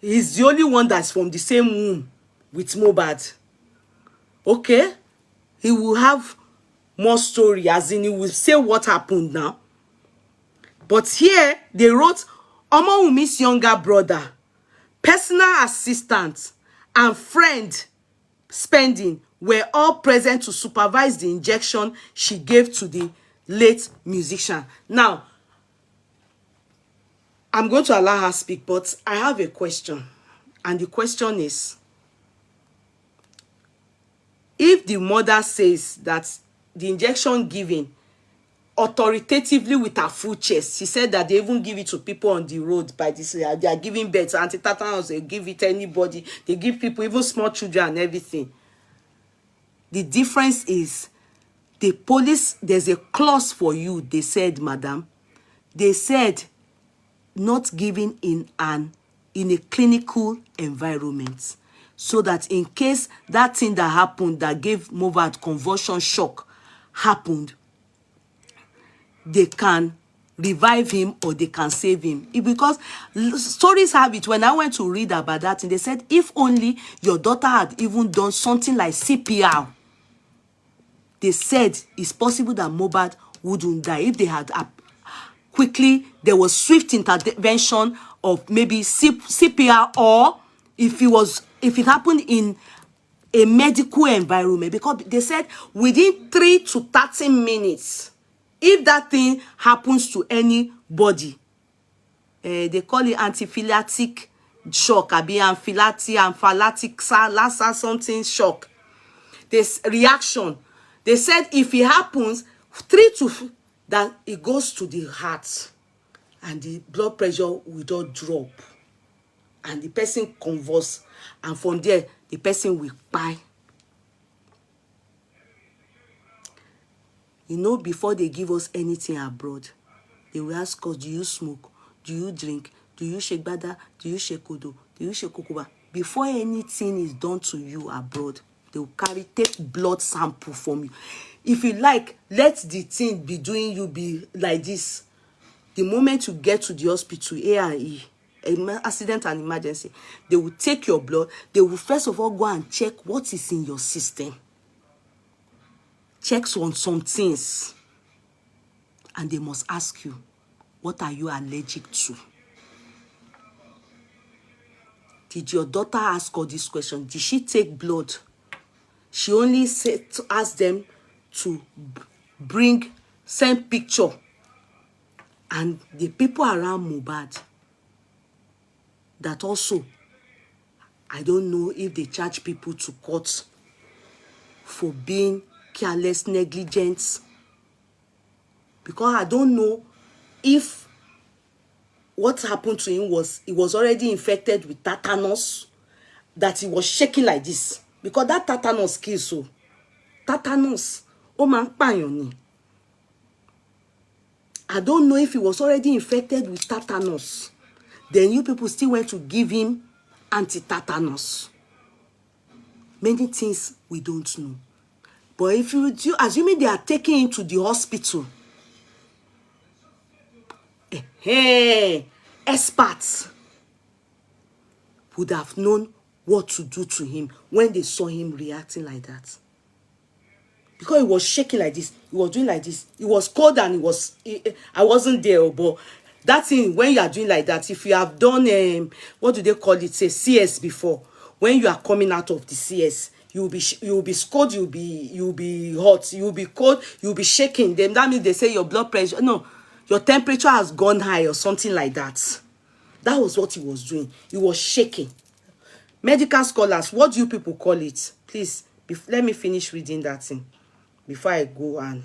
he's the only one that's from the same womb with Mohbad. Okay, he will have more story, as in he will say what happened now. But here, they wrote, Omowunmi's younger brother, personal assistant, and friend Spending were all present to supervise the injection she gave to the late musician. Now, I'm going to allow her speak, but I have a question. And the question is, if the mother says that the injection given authoritatively with her full chest, she said that they even give it to people on the road by this, they are giving birth, anti-tetanus, they give it to anybody, they give people, even small children and everything. The difference is the police, there's a clause for you, they said, madam. They said not given in a clinical environment, so that in case that thing that happened that gave Mohbad convulsion shock happened, they can revive him or they can save him. Because stories have it, when I went to read about that, and they said if only your daughter had even done something like CPR, they said it's possible that Mohbad wouldn't die if they had quickly, there was swift intervention of maybe CPR, or if it happened in a medical environment, because they said within 3 to 30 minutes, if that thing happens to anybody, they call it anaphylactic shock, anaphylactic something shock. This reaction, they said if it happens 3 to that, it goes to the heart and the blood pressure will just drop and the person convulse, and from there the person will die. You know, before they give us anything abroad, they will ask us, do you smoke? Do you drink? Do you shake bada? Do you shake kodo? Do you shake kokoba? Before anything is done to you abroad, they will take blood sample from you. If you like, let the thing be doing you be like this. The moment you get to the hospital, A&E, accident and emergency, they will take your blood. They will first of all go and check what is in your system. Checks on some things. And they must ask you, what are you allergic to? Did your daughter ask all this question? Did she take blood? She only said to ask them to send picture. And the people around Mohbad, that also, I don't know if they charge people to court for being careless, negligent. because I don't know if what happened to him was he was already infected with tetanus, that he was shaking like this, because that tetanus kills. So tetanus, ó máa ń pààyàn ni. I don't know if he was already infected with tetanus. Then you people still went to give him anti-tetanus. Many things we don't know. But if you assuming they are taking him to the hospital, experts would have known what to do to him when they saw him reacting like that. Because he was shaking like this, he was doing like this. It was cold and I wasn't there, but that thing, when you are doing like that, if you have done what do they call it, say CS before, when you are coming out of the CS, you will be cold, you will be hot, you will be cold, you will be shaking. Then that means they say your blood pressure, no, your temperature has gone high or something like that. That was what he was doing. He was shaking. Medical scholars, what do you people call it? Please, let me finish reading that thing before I go. And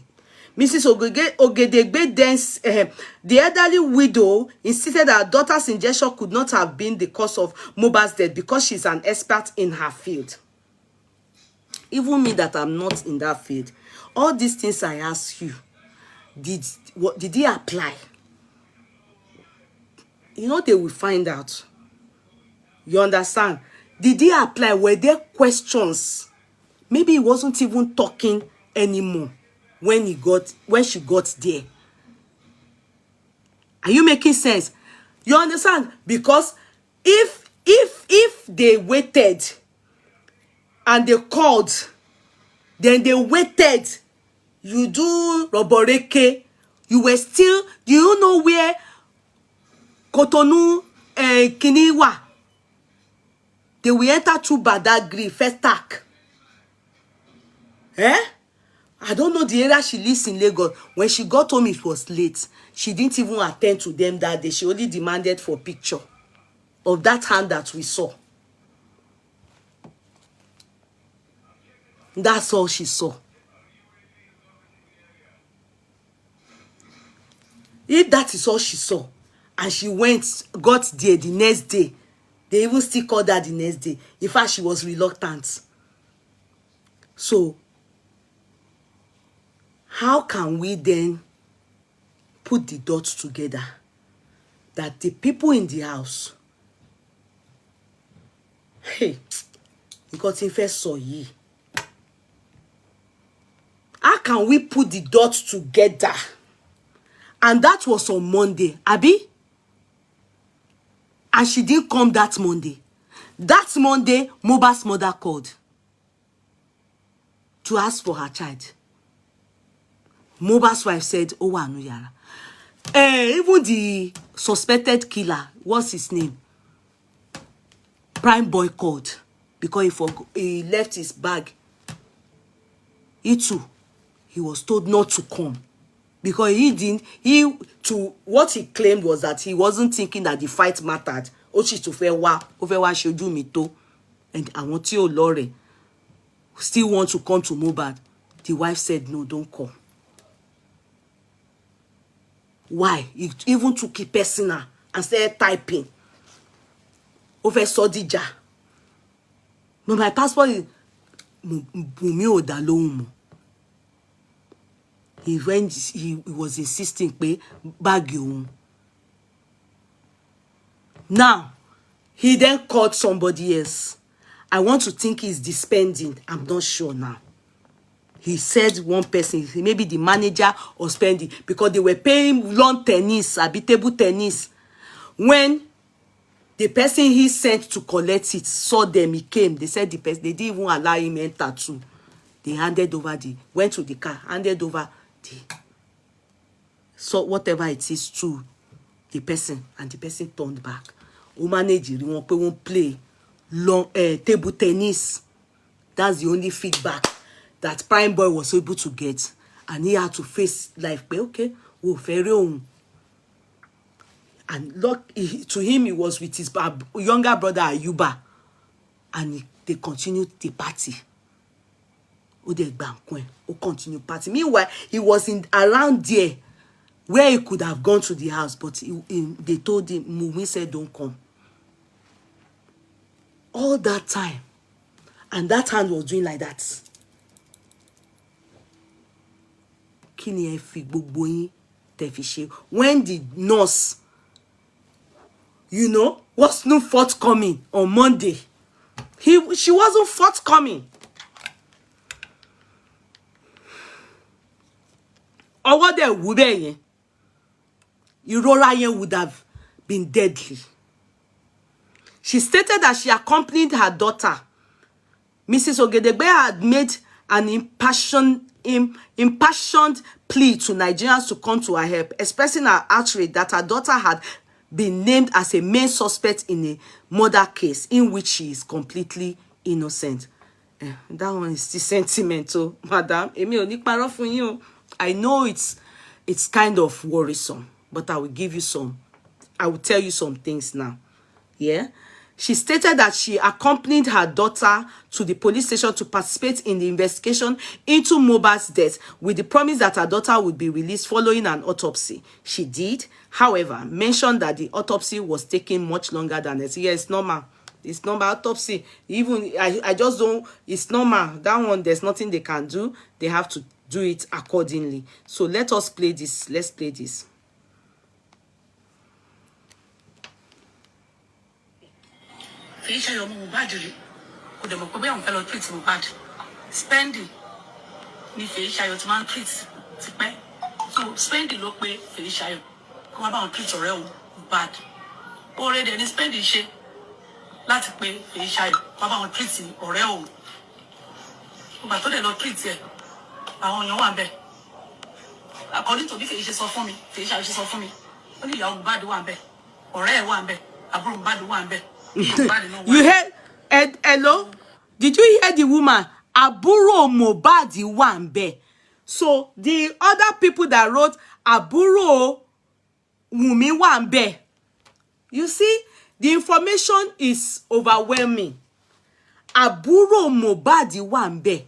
Mrs. Ogedengbe then, the elderly widow insisted that her daughter's injection could not have been the cause of Mohbad's death because she's an expert in her field. Even me that I'm not in that field, all these things I ask you, did he apply? You know, they will find out. You understand? Did he apply? Were there questions? Maybe he wasn't even talking anymore when she got there. Are you making sense? You understand? Because if they waited and they called, then they waited, you do roboreke, you were still, do you know where Cotonou Kiniwa? They will enter through Badagry, first tack. I don't know the area she lives in Lagos. When she got home, it was late. She didn't even attend to them that day. She only demanded for a picture of that hand that we saw. That's all she saw. If that is all she saw, and she got there the next day, they even still called her the next day. In fact, she was reluctant. So, how can we then put the dots together that the people in the house, hey, because in first saw ye. How can we put the dots together? And that was on Monday, Abi? And she didn't come that Monday. That Monday, Mohbad's mother called to ask for her child. Mohbad's wife said, oh, Anuyara. Even the suspected killer, what's his name? Prime Boy called because he left his bag. He was told not to come because what he claimed was that he wasn't thinking that the fight mattered. And I want you, Lore, still want to come to Mohbad. The wife said, no, don't come. Why? He even took it personal and started typing. Over Sodija. No, my passport is Bumi Odalohun. He was insisting pé bag òun. Now, he then called somebody else. I want to think he's dispending. I'm not sure now. He said one person, maybe the manager or spending, because they were paying lawn tennis, table tennis. When the person he sent to collect it saw them, he came. They said the person, they didn't even allow him enter too. They went to the car, handed over so whatever it is to the person, and the person turned back. Who managed it, won't play long table tennis. That's the only feedback that Prime Boy was able to get, and he had to face life. But okay, we'll ferry on. And to him, he was with his younger brother Ayuba, and they continued the party. Continue party. Meanwhile, he was around there where he could have gone to the house, but they told him, Wunmi said, don't come. All that time. And that hand was doing like that. When the nurse, you know, was not forthcoming on Monday, she wasn't forthcoming. Or what they would be, Irora would have been deadly. She stated that she accompanied her daughter. Mrs. Ogedengbe had made an impassioned plea to Nigerians to come to her help, expressing her outrage that her daughter had been named as a main suspect in a murder case in which she is completely innocent. That one is still sentimental, madam. Èmi ò ní parọ́ fún yín o. I know it's kind of worrisome, but I will tell you some things now. Yeah. She stated that she accompanied her daughter to the police station to participate in the investigation into Mohbad's death with the promise that her daughter would be released following an autopsy. She did, however, mention that the autopsy was taking much longer than it. Yeah, it's normal. It's normal autopsy. Even I just don't, it's normal. That one, there's nothing they can do. They have to do it accordingly. So let us play this. Let's play this. Spending ni Feyi to man treat tipe. So spending ló pé Feyi kó bá on treat ọ̀rẹ́ o bad. Already any spending ṣe láti pé Feyi kó bá on treat ọ̀rẹ́ o. Ba tó dé lọ treat ẹ. Àwọn èèyàn wà ńbẹ̀. According to bí Feyi ṣe sọ fún mi, Feyi ṣe sọ fún mi. Ó ní ìyàwó bad wà ńbẹ̀. Ọ̀rẹ́ ẹ wà ńbẹ̀. Àbúrò bad wà ńbẹ̀. You heard? Hello? Did you hear the woman? Àbúrò Mohbad wà ńbẹ̀. So the other people that wrote àbúrò Wunmi wà ńbẹ̀. You see, the information is overwhelming. Àbúrò Mohbad wà ńbẹ̀.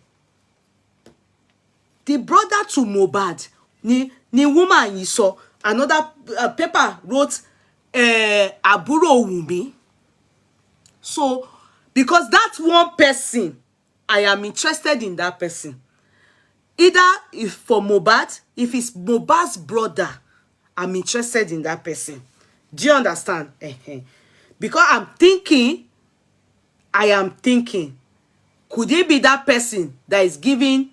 The brother to Mohbad ni woman yìí sọ. Another paper wrote àbúrò Wunmi. So, because that's one person, I am interested in that person. Either if for Mohbad, if it's Mohbad's brother, I'm interested in that person. Do you understand? Because I am thinking, could it be that person that is giving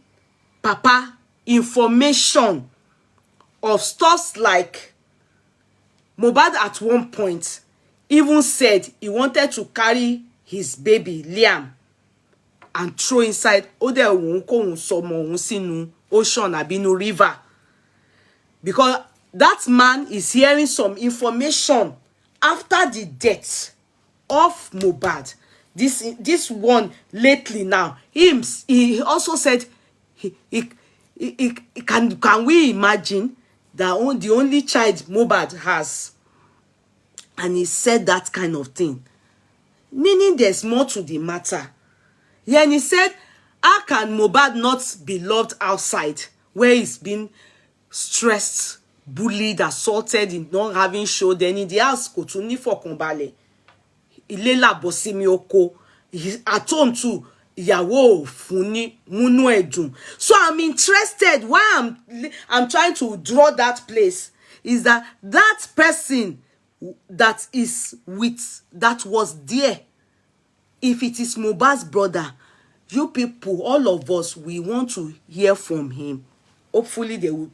Papa information of stuff like Mohbad at one point even said he wanted to carry his baby Liam and throw inside ocean abinu river, because that man is hearing some information after the death of Mohbad. This one lately now, he also said can we imagine that the only child Mohbad has, and he said that kind of thing, meaning there's more to the matter. Yeah, and he said, how can Mohbad not be loved outside where he's been stressed, bullied, assaulted, in not having show, then in the house Cotonou for Kombale, Ilela Bosimi Oko, at home too, Ìyàwó Funi Munu Edun. So I'm interested. Why I'm trying to draw that place is that person that was there, if it is Mohbad's brother, you people, all of us, we want to hear from him. Hopefully they will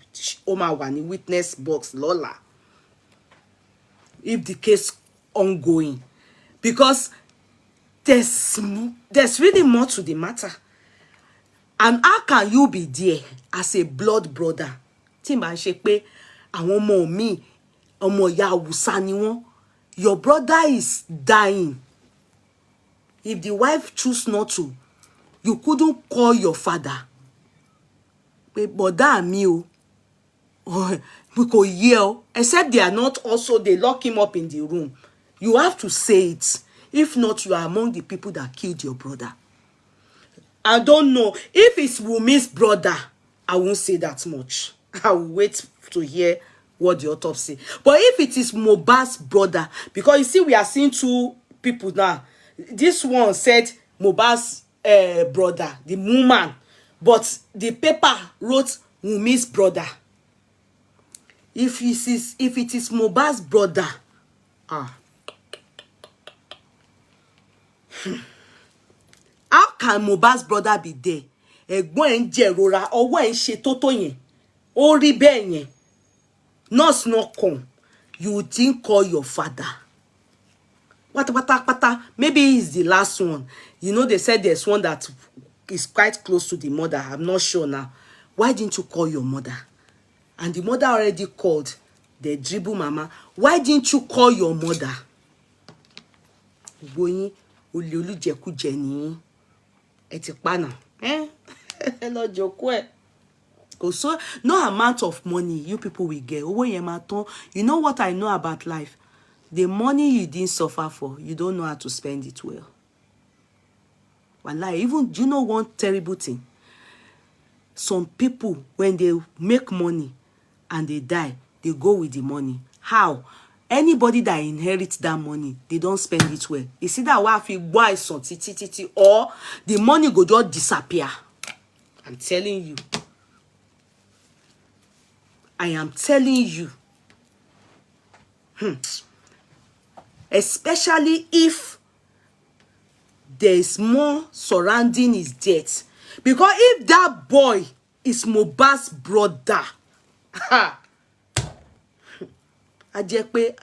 Omawani witness box Lola if the case ongoing, because there's really more to the matter. And how can you be there as a blood brother? Timba ṣe pé àwọn ọmọ mi ọmọ ìyá Hausa ni wọ́n. Your brother is dying. If the wife choose not to, you couldn't call your father. But that me we could yell, except they are not also, they lock him up in the room. You have to say it. If not, you are among the people that killed your brother. I don't know. If it's Wunmi's brother, I won't say that much. I will wait to hear what the autopsy. But if it is Mohbad's brother, because you see, we are seeing two people now. This one said Mohbad's brother, the woman, but the paper wrote Wumi's brother. If it is Mohbad's brother, how can Mohbad's brother be there? Ẹ̀gbọ́n ẹ̀ ń jẹ̀rora, ọwọ́ ẹ̀ ń ṣe tótó yẹn, ó rí bẹ́ẹ̀ yẹn. Nurse not come. You didn't call your father. Pata. Maybe he's the last one. You know, they said there's one that is quite close to the mother. I'm not sure now. Why didn't you call your mother? And the mother already called the dribble mama. Why didn't you call your mother? Going olu jeku jeni etipana. Hello joke. So no amount of money you people will get. You know what I know about life? The money you didn't suffer for, you don't know how to spend it well. Wallahi, even, do you know one terrible thing? Some people, when they make money and they die, they go with the money. How? Anybody that inherits that money, they don't spend it well. You see that why or the money go just disappear. I'm telling you. I am telling you. Especially if there is more surrounding his death. Because if that boy is Mohbad's brother, a jẹ́ pé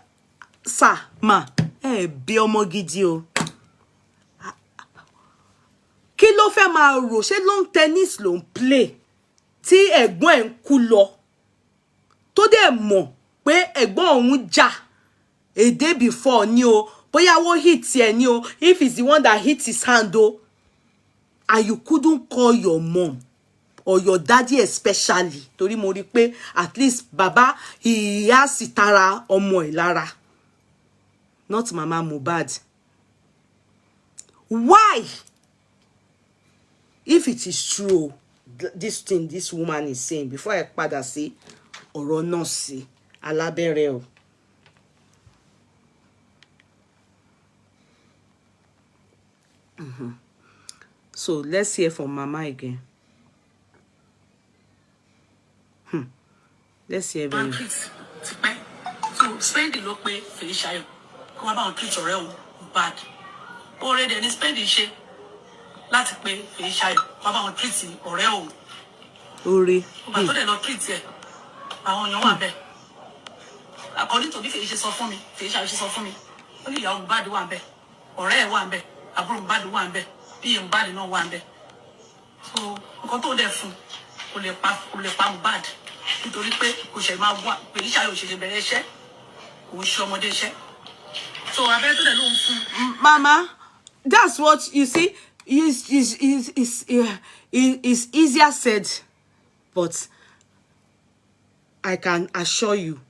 sa ma bí ọmọ gidi o. Kí ló fẹ́ máa rò? Ṣé long tennis ló ń play tí ẹ̀gbọ́n ẹ̀ ń kú lọ? Tó dẹ̀ mọ̀ pé ẹ̀gbọ́n òun jà a day before ni o, bóyá wo hit ẹ ni o, if it's the one that hit his hand o, and you couldn't call your mom or your daddy especially, torí mo rí pé at least baba he has ìtara ọmọ ẹ̀ lára, not Mama Mohbad. Why? If it is true, this thing this woman is saying, before I padà sí ọ̀rọ̀ nọ́ọ̀sì alábẹ́rẹ́ o. So let's hear from Mama again. Let's hear from you. So spend the look pay Felicia. Come about treat your real bad. Already any spend the shit. Let's pay Felicia. Come about treating or real. Ori. But they not treat here. I want you one bed. According to the Felicia saw for me. Felicia saw for me. Only your bad one bed. Or real one bed. I brought bad one bed. Being bad no one bed. So go to the phone. Only bad. Nítorí pé kò ṣe máa wá Felicia yóò ṣe bẹ̀rẹ̀ iṣẹ́ kò ṣe ọmọdé iṣẹ́. So abẹ́rẹ́ tó dẹ̀ ló ń fún. Mama, that's what you see. It's easier said, but I can assure you,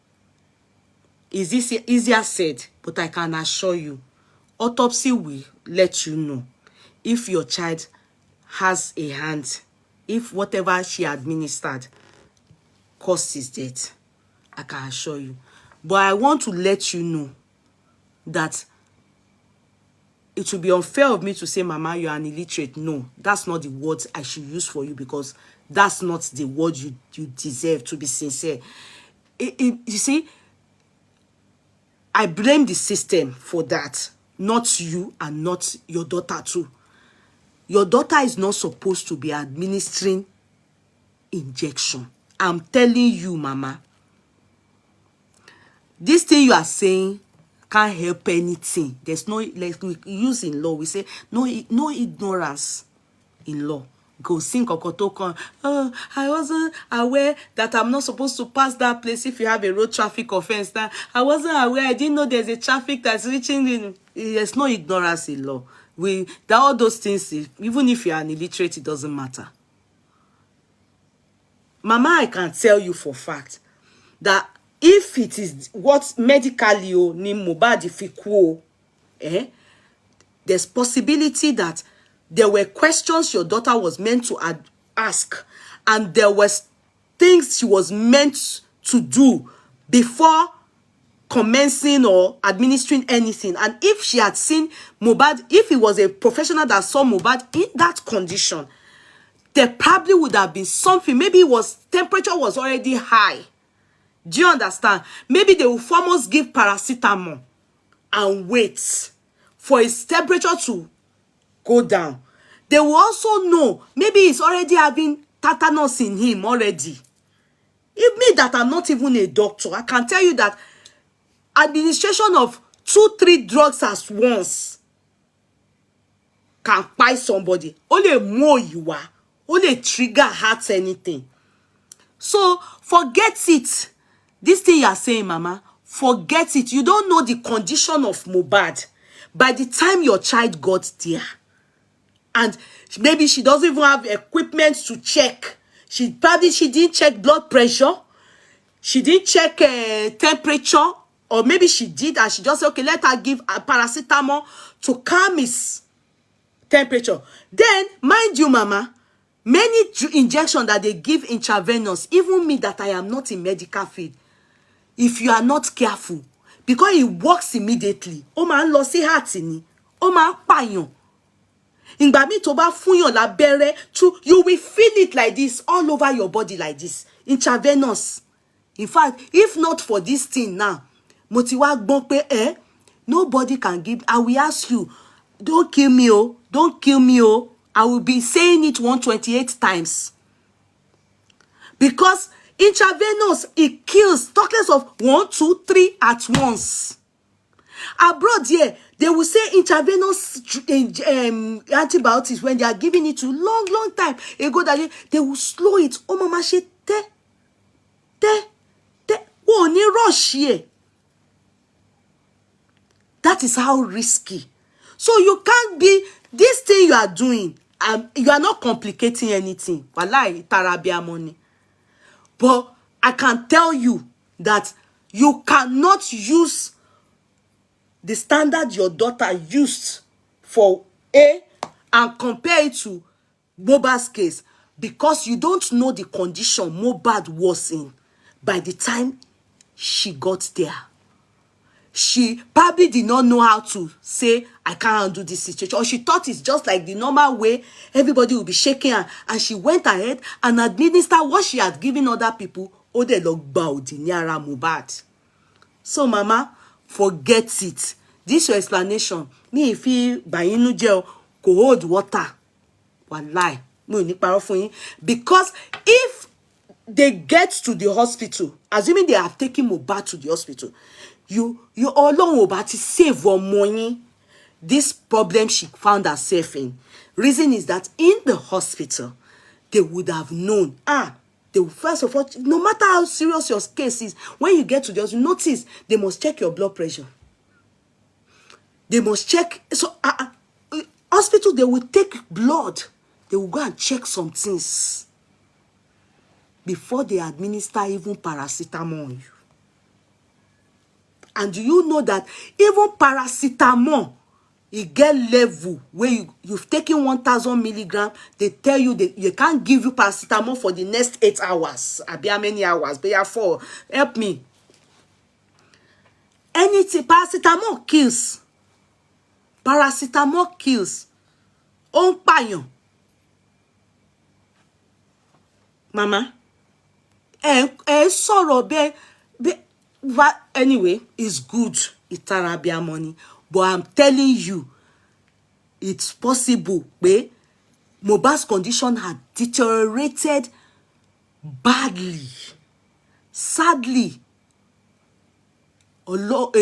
it's easier said, but I can assure you, autopsy will let you know if your child has a hand, if whatever she administered caused his death. I can assure you. But I want to let you know that it will be unfair of me to say, Mama, you are an illiterate. No, that's not the words I should use for you, because that's not the word you deserve, to be sincere. You see, I blame the system for that, not you and not your daughter too. Your daughter is not supposed to be administering injection. I'm telling you, Mama. This thing you are saying can't help anything. There's no, like we use in law, we say no ignorance in law. Go sing Cotonou. Oh, I wasn't aware that I'm not supposed to pass that place if you have a road traffic offense. That I wasn't aware. I didn't know there's a traffic that's reaching in. There's no ignorance in law. All those things, even if you are an illiterate, it doesn't matter. Mama, I can tell you for fact that if it is what medically ni Mohbad fi kú, there's possibility that there were questions your daughter was meant to ask, and there was things she was meant to do before commencing or administering anything. And if she had seen Mohbad, if he was a professional that saw Mohbad in that condition, there probably would have been something. Maybe temperature was already high. Do you understand? Maybe they will almost give paracetamol and wait for his temperature to go down. They will also know maybe he's already having tetanus in him already. If me that I'm not even a doctor, I can tell you that administration of 2-3 drugs at once can buy somebody. Only more you are. Only trigger heart anything. So forget it. This thing you are saying, Mama, forget it. You don't know the condition of Mohbad by the time your child got there. And maybe she doesn't even have equipment to check. She didn't check blood pressure. She didn't check temperature. Or maybe she did and she just said, okay, let her give a paracetamol to calm his temperature. Then, mind you, Mama, many injections that they give intravenous, even me that I am not in medical field, if you are not careful, because it works immediately, ó máa ń lọ sí heart ni, ó máa ń pààyàn. Ìgbà míì tó bá fúnyàn lábẹ́rẹ́, you will feel it like this all over your body like this, intravenous. In fact, if not for this thing now, mo ti wá gbọ́ pé nobody can give. I will ask you, don't kill me, oh, don't kill me, oh. I will be saying it 128 times. Because intravenous, it kills, talk less of 1, 2, 3 at once. Abroad here, they will say intravenous antibiotics when they are giving it to long time ago, that they will slow it. Oh, mama, she oh, ni rush here. That is how risky. So you can't be, this thing you are doing, you are not complicating anything. Wallahi, tarabia money. But I can tell you that you cannot use the standard your daughter used for and compare it to Mohbad's case, because you don't know the condition Mohbad was in by the time she got there. She probably did not know how to say, I can't handle this situation. Or she thought it's just like the normal way everybody will be shaking her. And she went ahead and administered what she had given other people. Oh, they look bowed in Yara Mohbad. So, Mama, forget it. This your explanation. Me, if you buy inu gel, go hold water. Wallahi. Because if they get to the hospital, assuming they have taken Mohbad to the hospital, you alone about to save her money. This problem she found herself in. Reason is that in the hospital, they would have known. They will, first of all, no matter how serious your case is, when you get to the hospital, notice they must check your blood pressure. They must check. So, hospital, they will take blood. They will go and check some things before they administer even paracetamol on you. And do you know that even paracetamol, it get level where you've taken 1,000 milligrams, they tell you that you can't give you paracetamol for the next 8 hours. Abi how many hours? But yeah, 4. Help me. Anything, paracetamol kills. Paracetamol kills. On payon. Mama. Sorrow be. But anyway, it's good. It's Arabia money. But I'm telling you, it's possible. Mohbad's condition had deteriorated badly. Sadly. Not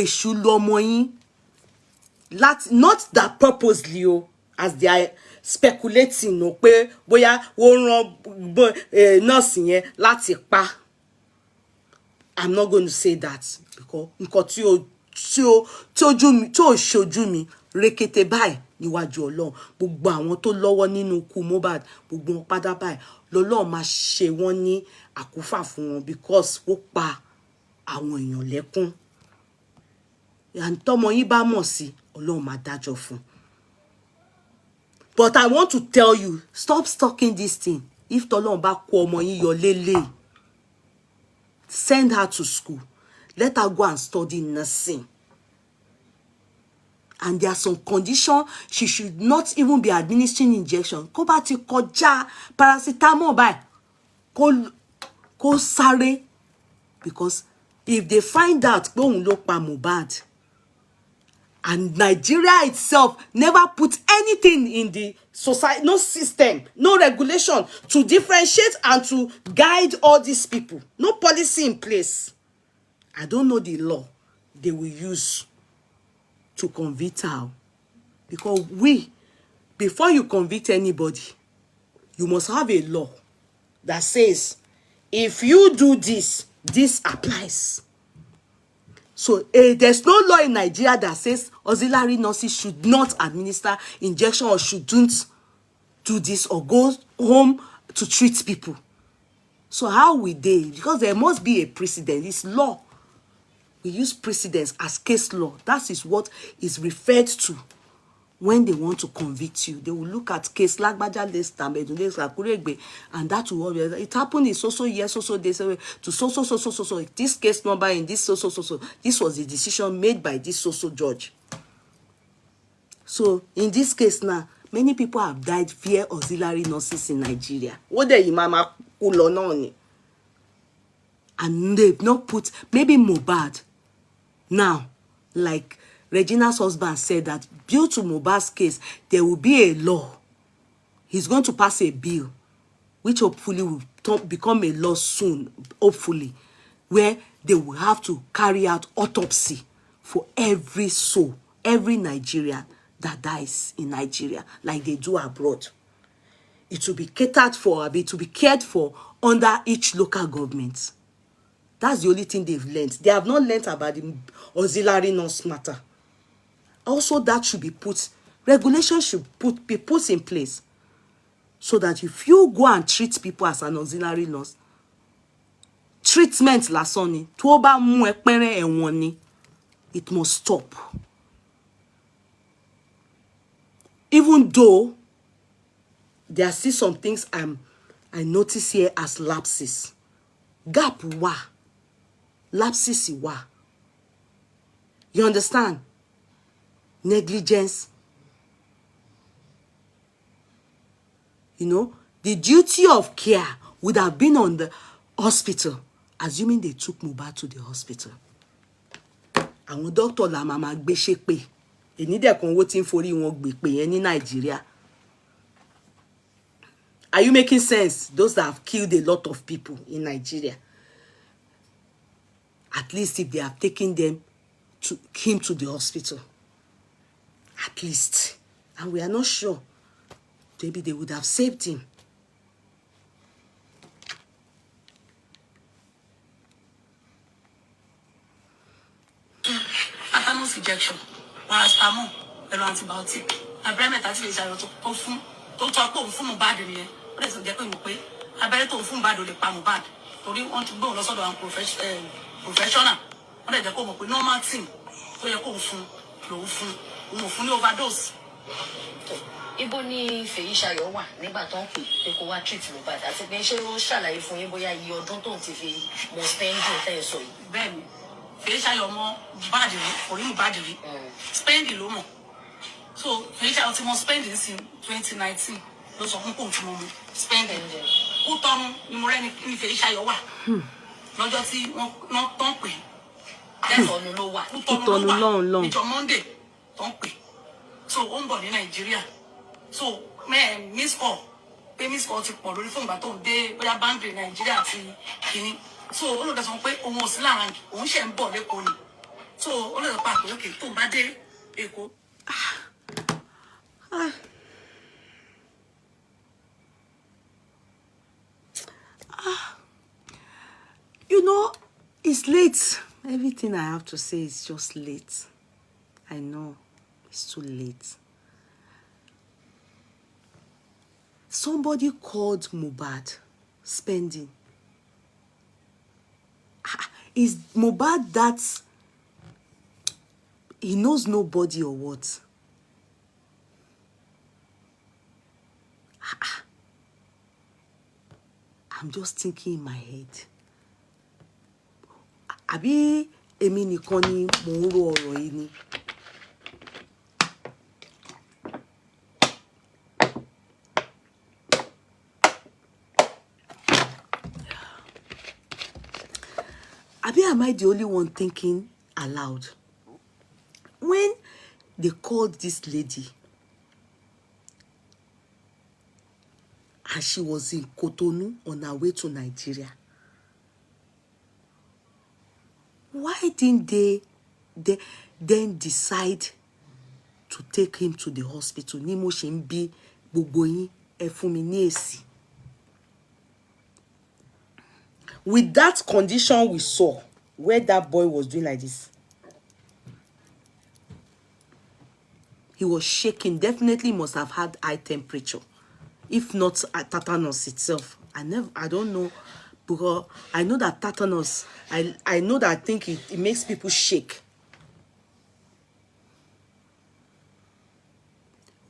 that purposely, as they are speculating, no, boya nursing láti pa. I'm not going to say that because nǹkan tí ó ṣojú mi rekete báyìí níwájú Ọlọ́run, gbogbo àwọn tó lọ́wọ́ nínú ikú Mohbad, gbogbo wọn padà báyìí lọ́lọ́run máa ṣe wọ́n ní àkúfà fún wọn because ó pa àwọn èèyàn lẹ́kún. Àǹtọ́mọ yín bá mọ̀ sí Ọlọ́run máa dájọ́ fún. But I want to tell you, stop stalking this thing. If Ọlọ́run bá kó ọmọ yín yọ lélẹ̀, send her to school. let her go and study nursing. And there are some conditions she should not even be administering injection. Kó bá ti kọjá paracetamol báyìí, kó sáré. Because if they find out pé òun ló pa Mohbad, and Nigeria itself never put anything in the society, no system, no regulation to differentiate and to guide all these people, no policy in place. I don't know the law they will use to convict her. Because before you convict anybody, you must have a law that says, if you do this, this applies. So there's no law in Nigeria that says auxiliary nurses should not administer injection or shouldn't do this or go home to treat people. So how will they? Because there must be a precedent. It's law. We use precedents as case law. That is what is referred to when they want to convict you. They will look at case Lagbaja list and that will it happened in so years, so days to so. This case number in this so. This was the decision made by this so judge. So in this case now, many people have died via auxiliary nurses in Nigeria. What the mama kulononi? And they've not put maybe Mohbad. Now, like Regina's husband said, that due to Mohbad's case, there will be a law. He's going to pass a bill, which hopefully will become a law soon, hopefully, where they will have to carry out autopsy for every soul, every Nigerian that dies in Nigeria, like they do abroad. It will be catered for, it will be cared for under each local government. That's the only thing they've learned. They have not learned about the auxiliary nurse matter. Also, that should be put, regulations should be put in place so that if you go and treat people as an auxiliary nurse, treatment lasoni, tuoba mu epere enwoni, it must stop. Even though there are still some things I notice here as lapses. Gap wa. Lapses wa. You understand? Negligence. You know, the duty of care would have been on the hospital, assuming they took Mohbad to the hospital. Àwọn doctor la mama gbe sepe. Eni de kan wo tin forí wọn gbe pe yen ní Nigeria. Are you making sense? Those that have killed a lot of people in Nigeria. At least if they have taken him to the hospital. At least. And we are not sure. Maybe they would have saved him. Tetanus injection, paracetamol, antibiotic. Abẹ́rẹ́ mẹ́ta tí lè ṣàyọ̀ tó fún tó tọ́ pé òun fún Mohbad nìyẹn. Ó lè sọ jẹ́ pé mo pé abẹ́rẹ́ tó fún Mohbad ò lè pa Mohbad. Torí wọ́n ti gbé òun lọ sọ́dọ̀ àwọn professional. Wọ́n lè jẹ́ kó mọ̀ pé normal thing tó yẹ kó fún lòun fún. Òun ò fún ní overdose. Ibo ni Feyi wà nígbà tó ń pè kó wá treat Mohbad àti pé ṣé ó ṣàlàyé fún yín bóyá iye ọdún tó ń ti fi mọ spending tẹ́ ẹ sọ yìí. Bẹ́ẹ̀ni, Feyi mọ Mohbad rí, orí Mohbad rí. Spending ló mọ̀. So Feyi ti mọ spending sí 2019 ló sọ fún kóun tí mo mọ spending. Ó tọ́nu ni mo rẹ́ni ní Feyi wà. Lọ́jọ́ tí wọ́n tán pè. Ìtọ́nu ló wà. Ìtọ́nu lọ́hùn. Ìjọ Monday tán pè. So ó ń bọ̀ ní Nàìjíríà. So miss call ti pọ̀ lórí fún ìgbà tó ń dé bóyá boundary Nàìjíríà àti kìíní. So olùdó sọ pé òun ò sí lára òun ṣe ń bọ̀ lẹ́kọ̀ọ́ ni. So olùdó pa àpò òkè tó ń bá dé Èkó. You know, it's late. Everything I have to say is just late. I know it's too late. Somebody called Mohbad spending. Is Mohbad that he knows nobody or what? I'm just thinking in my head. Abi èmi nìkan ni mò ń ro ọ̀rọ̀ yìí ni. Abi, am I the only one thinking aloud? When they called this lady and she was in Cotonou on her way to Nigeria, why didn't they then decide to take him to the hospital? Ní mo ṣe ń bi gbogbo yín, ẹ fún mi ní èsì. With that condition we saw, where that boy was doing like this, he was shaking. Definitely must have had high temperature, if not tetanus itself. I don't know, because I know that tetanus, I know that I think it makes people shake.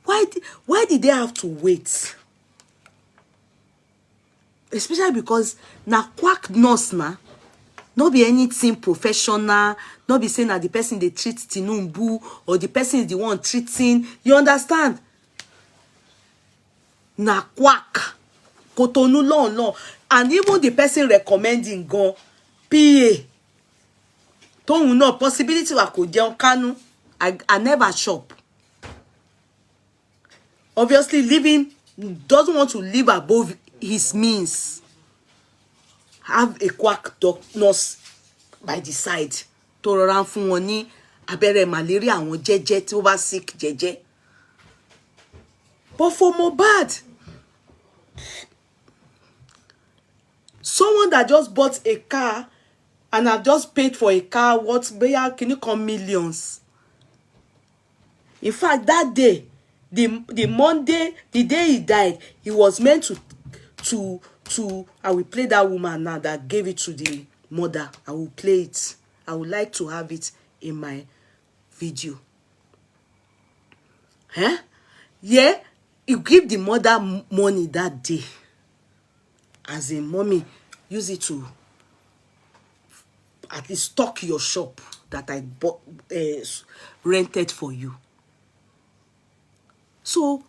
Why did they have to wait? Especially because na quack nurse na, not be anything professional, not be saying that the person they treat Tinumbu or the person is the one treating. You understand? Na quack, Cotonou long, and even the person recommending go PA. Don't know possibility wa ko jẹun Kanu. I never shop. Obviously, living doesn't want to live above his means. Have a quack nurse by the side to rọra fún wọn ní abẹ́rẹ́ malaria àwọn jẹ́jẹ́ tí ó bá sick jẹ́jẹ́. But for Mohbad, someone that just bought a car and have just paid for a car worth can you come millions? In fact, that day, the Monday, the day he died, he was meant to I will play that woman now that gave it to the mother. I will play it. I would like to have it in my video. Huh? Yeah, you give the mother money that day. As in, mommy, use it to at least stock your shop that I bought, rented for you. So,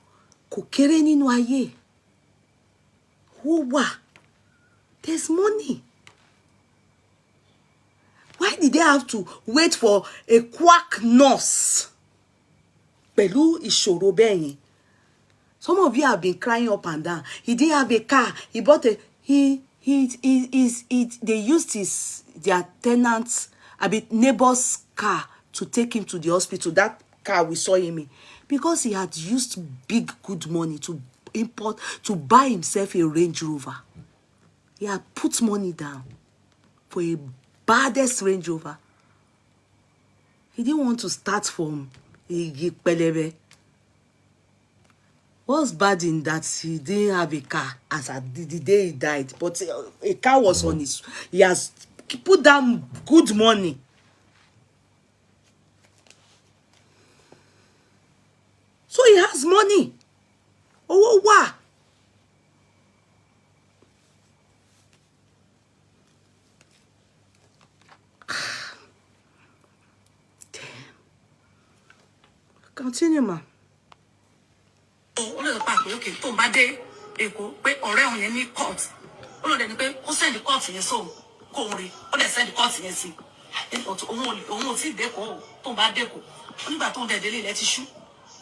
kò kéré nínú ayé. There's money. Why did they have to wait for a quack nurse? Pẹ̀lú ìṣòro bẹ́ẹ̀ yẹn. Some of you have been crying up and down. He didn't have a car. He bought a they used their tenants, neighbor's car to take him to the hospital. That car we saw him in, because he had used big good money to buy himself a Range Rover. He had put money down for a baddest Range Rover. He didn't want to start from Pelebe. What's bad in that he didn't have a car as at the day he died, but a car was on his. He has put down good money. So he has money. Oh, wow. Damn. Continue, ma. Ó lè pa pé okay tó bá dé Èkó pé ọ̀rẹ́ òun yẹn ní court. Ó lọ dẹ̀ ní pé ó send court yẹn so kó rí. Ó dẹ̀ send court yẹn sí. Òun ò tí dé kó tó bá dé kó. Ó nígbà tó ń dẹ̀ délé ilẹ̀ ti ṣú.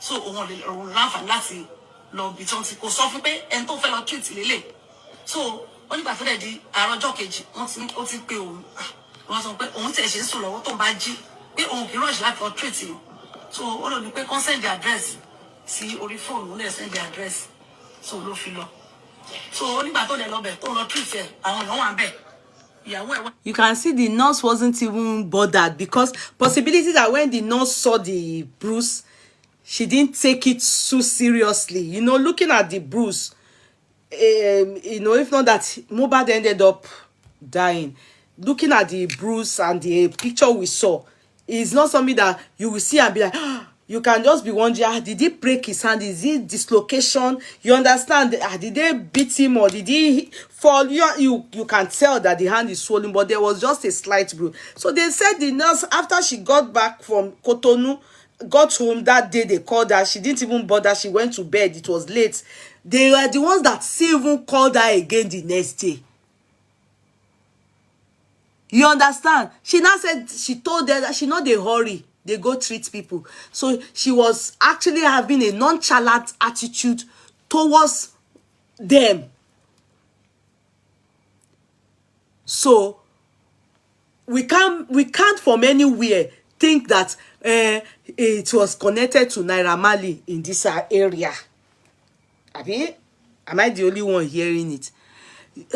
So òun láǹfààní láti lọ bí tí wọ́n ti kó sọ fún pé ẹni tó fẹ́ lọ treat lélẹ̀. So ó nígbà tó dẹ̀ di àárọ̀ ọjọ́ kejì ó ti pé òun. Wọ́n sọ pé òun tẹ̀ ṣe ń sùn lọ́wọ́ tó bá jí pé òun kì í rush láti lọ treat yẹn. So ó lọ ní pé kó send the address sí orí fóònù, ó lè send the address. So ló fi lọ. So nígbà tó dẹ̀ lọ bẹ̀ tó lọ treat ẹ̀ àwọn èèyàn wà ń bẹ̀. You can see the nurse wasn't even bothered, because possibility that when the nurse saw the bruise, she didn't take it so seriously. You know, looking at the bruise, you know, if not that Mohbad ended up dying, looking at the bruise and the picture we saw, it's not something that you will see and be like, you can just be wondering, did he break his hand? Is it dislocation? You understand? Did they beat him or did he fall? You can tell that the hand is swollen, but there was just a slight bruise. So they said the nurse, after she got back from Cotonou, got home that day, they called her. She didn't even bother. She went to bed. It was late. They were the ones that still even called her again the next day. You understand? She now said, she told them that she not dey hurry. They go treat people. So she was actually having a nonchalant attitude towards them. So we can't from anywhere think that it was connected to Naira Marley in this area. Abi, am I the only one hearing it?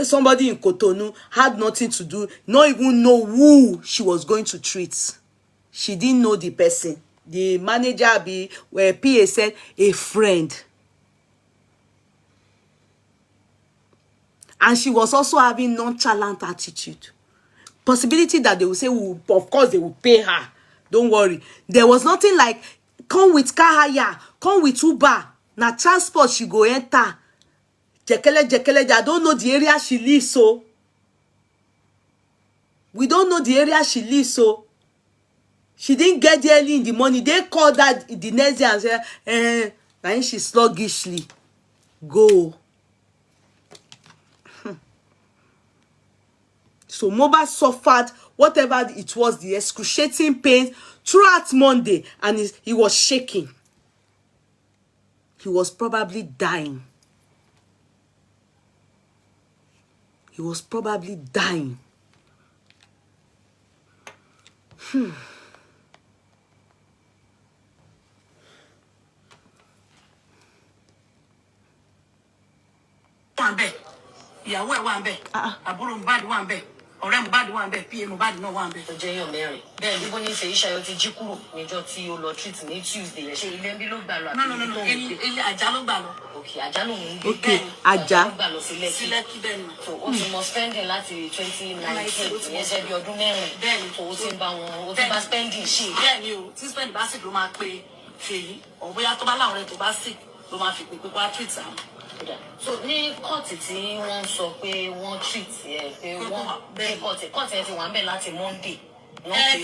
Somebody in Cotonou had nothing to do, not even know who she was going to treat. She didn't know the person. The manager where PA said a friend. And she was also having nonchalant attitude. Possibility that they will say, well, of course they will pay her. Don't worry. There was nothing like, come with car hire, come with Uber. Na transport she go enter. Jekele, I don't know the area she lives, so. We don't know the area she lives, so. She didn't get there early in the morning. They called her the next day and said, and she sluggishly go. So Mohbad suffered whatever it was, the excruciating pain throughout Monday, and he was shaking. He was probably dying. He was probably dying. Ìyàwó ẹ̀ wà ń bẹ̀, àbúrò Mohbad wà ń bẹ̀, ọ̀rẹ́ Mohbad wà ń bẹ̀, PA Mohbad náà wà ń bẹ̀. Ó jẹ́ èèyàn mẹ́rin. Bẹ́ẹ̀ ni bó ní Feyi Sayo ti jí kúrò níjọ́ tí ó lọ treat ní Tuesday yẹn. Ṣé ilé ń bí ló gbà lọ? No. Ilé Ajá ló gbà lọ. Okay, Ajá ló ń gbé. Okay, Ajá ló gbà lọ sí Lẹ́kì bẹ́ẹ̀ ni. So ó ti mọ spending láti 2019 ìyẹn jẹ́ bí ọdún mẹ́rin. Bẹ́ẹ̀ ni. So ó ti ń bá wọn, ó ti bá spending ṣe. Bẹ́ẹ̀ ni o, tí spending bá sì ló máa pe Feyi. Ọ̀ bóyá tó bá láwọn rẹ̀ tó bá sì ló máa fi pè pé wá treat àwọn. So ní kọ́ọ̀tì tí wọ́n sọ pé wọ́n treat ẹ pé wọ́n bẹ́ẹ̀ kọ́ọ̀tì ẹ ti wà ń bẹ̀ láti Monday.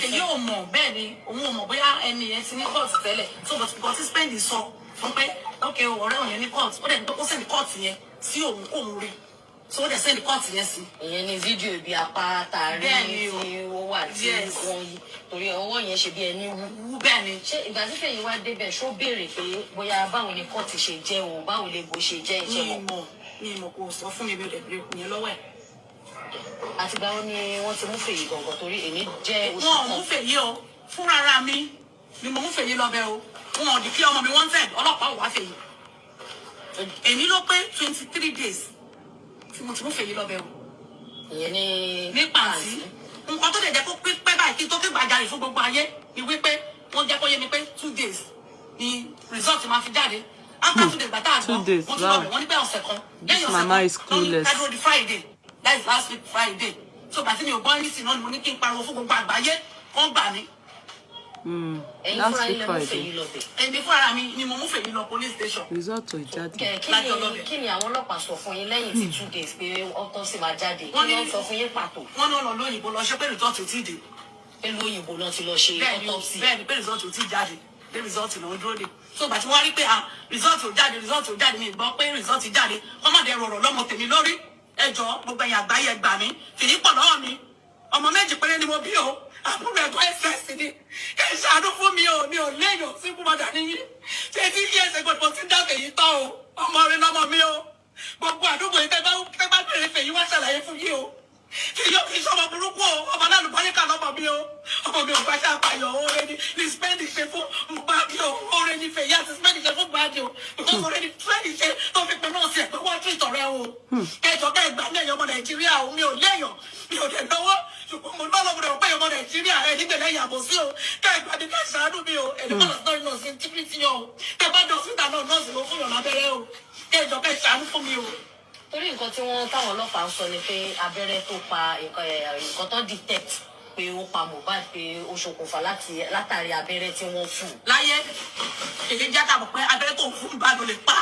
Kèyí ò mọ̀ bẹ́ẹ̀ ni òun ò mọ̀ bóyá ẹni yẹn ti ní kọ́ọ̀tì tẹ́lẹ̀ so but because tí spending sọ fún pé okay ọ̀rẹ́ òun yẹn ní kọ́ọ̀tì ó dẹ̀ ní pé kó sẹ́ni kọ́ọ̀tì yẹn sí òun rí so ó dẹ̀ sẹ́ni kọ́ọ̀tì yẹn sí. Ìyẹn ni fídíò ibi apá tààrí tí ó wà tí wọ́n yí torí ọwọ́ yẹn ṣe bí ẹni wú. Bẹ́ẹ̀ ni. Ṣé ìgbà tí Feyi wá débẹ̀ ṣó béèrè pé bóyá báwo ni kọ́ọ̀tì ṣe jẹ́ òun báwo lè bó ṣe jẹ́ iṣẹ́ wọn. Mi mọ̀ kò sọ fún mi bí ó dẹ̀ bèrè yẹn lọ́wọ́ ẹ̀. Àtìgbà wo ni wọ́n ti mú Feyi gangan torí èmi jẹ́ oṣù kan. Wọ́n mú Feyi o fúnra ara mi ni mo mú Feyi lọ bẹ̀ o wọn ò di kí ọmọ mi wanted ọlọ́pàá ò wá Feyi. Èmi ló pé 23 days tí mo ti mú Feyi lọ bẹ̀ o. Ìyẹn ní pàǹtí nǹkan tó dẹ̀ jẹ́ kó pẹ́ báyìí kí n tó ké gbàjarè fún gbogbo ayé ni wípé wọ́n jẹ́ kó yé mi pé 2 days ni result máa fi jáde. After 2 days bàtà àgbọ̀ wọ́n tún lọ bẹ̀ wọ́n ní pé ọ̀sẹ̀ kan lẹ́yìn ọ̀sẹ̀ kan lórí ká dúró di Friday that is last week Friday so bàtí mi ò gbọ́ anything náà ni mo ní kí n pariwo fún gbogbo àgbáyé kán gbà mí. Last week Friday. Èmi fúnra mi ni mo mú Feyi lọ police station. Result ò jáde. Kí ni àwọn ọlọ́pàá sọ fún yín lẹ́yìn tí 2 days pé autopsy máa jáde? Kí ni wọ́n sọ fún yín pàtó? Wọ́n ní ọ̀nà lóyìnbó lọ ṣe pé result ò tí ì dé. Pẹ̀lú òyìnbó náà ti lọ ṣe autopsy. Bẹ́ẹ̀ni pé result ò tí ì jáde pé result náà dúró dé. So bàtí wọ́n rí pé result ò jáde mi gbọ́ pé result jáde ọmọdé rọrọ̀ lọ́mọ tèmi lórí ẹjọ́ gbogbo ẹ̀yà àgbáyé ẹgbà mi Feyi pọ̀ lọ́wọ́ mi ọmọ méjì péré ni mo bí o àbúrò ẹ̀kọ́ ẹ̀fẹ̀ sí ni ẹ ṣàánú fún mi o mi ò léèyàn sí kúmọ̀dà níyí ṣé tí kí ẹsẹ̀ gbọdọ̀ sí dá Feyi tán o ọmọ rẹ lọ́mọ mi o gbogbo àdúgbò yìí tẹ́ bá bèrè Feyi wá ṣàlàyé fún yìí o Feyi ò kì í sọmọ burúkú o ọmọ náà lùbáríkà lọ́mọ mi o ọmọ mi ò bá ṣe àpàyàn oore ní spending ṣe fún Mohbad o oore ní Feyi àti spending ṣe fún Mohbad o because oore ní spending ṣe tó fi pè náà sí ẹ̀ pé wọ́n tún ìtọ̀rẹ́ o ẹjọ́ bẹ́ẹ̀ gbà ní ẹ̀yọ́ ọmọ Nàìjíríà o mi ò léèyàn mi ò dẹ̀ lọ́wọ́ ṣùgbọ́n mo lọ́wọ́ mo pé ọmọ Nàìjíríà ẹ̀ nígbẹ̀lẹ́ ìyàbọ̀ sí o kẹ́ ẹ̀gbà ní kẹ́ ṣàánú mi o ẹ̀ní kọ́ lọ́sọ̀rọ̀ nọ́ọ̀sì tíkìtì yàn o kẹ́ bá dọ̀ síta náà nọ́ọ̀sì ló fún yàn lábẹ́rẹ́ o kẹ́ ẹ̀jọ̀ kẹ́ ṣàánú fún mi o. Torí nǹkan tí wọ́n táwọn ọlọ́pàá ń sọ ni pé abẹ́rẹ́ tó pa nǹkan tó detect pé ó pa Mohbad pé ó ṣokùnfà látàrí abẹ́rẹ́ tí wọ́n fún. láyé èyí jẹ́ ká mọ̀ pé abẹ́rẹ́ tó ń fún ìbàdàn lè pa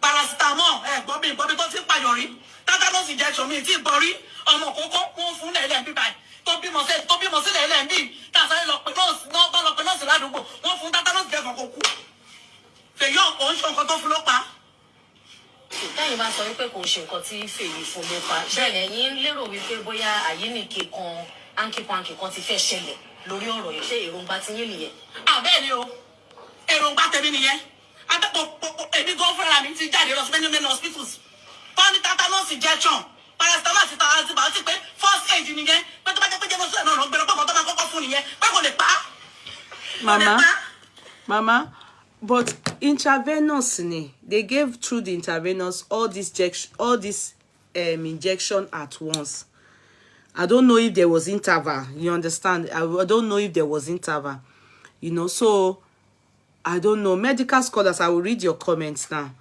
paracetamol gbọ́bí tó ti pààyàn rí tetanus injection mi tí ì bọ̀ rí ọmọ kókó wọ́n fún lẹ́lẹ́ bíbá tó bímọ sílẹ̀ lẹ́ẹ̀mí tàṣà lọ pé nọ́ọ̀sì ládùúgbò wọ́n fún tetanus injection kò kú Fèyí òun ṣe nǹkan tó fún ló pa. Táyìn bá sọ wípé kò ṣe nǹkan tí Fèyí fún ló pa bẹ́ẹ̀ ẹ̀yin lérò wípé bóyá àyíníke kan áńkípankì kan ti fẹ́ ṣẹlẹ̀ lórí ọ̀rọ̀ yìí ṣé èròǹgbà ti yín nìyẹn. Bẹ́ẹ̀ ni o èròǹgbà tèmi nìyẹn èmi gan fúnra mi ti jáde lọ sí many hospitals tọ́ni tetanus injection paracetamol àti antibiotic pé first aid nìyẹn pé tó bá jẹ́ pé jẹ́ lọ́sọ̀rọ̀ náà gbẹ̀rẹ̀ pọ̀ tó máa kọ́kọ́ fún nìyẹn pé kò lè pa. Mama, but intravenous ni they gave through the intravenous all this injection at once. I don't know if there was interval. You understand? I don't know if there was interval. You know, so I don't know. Medical scholars, I will read your comments now.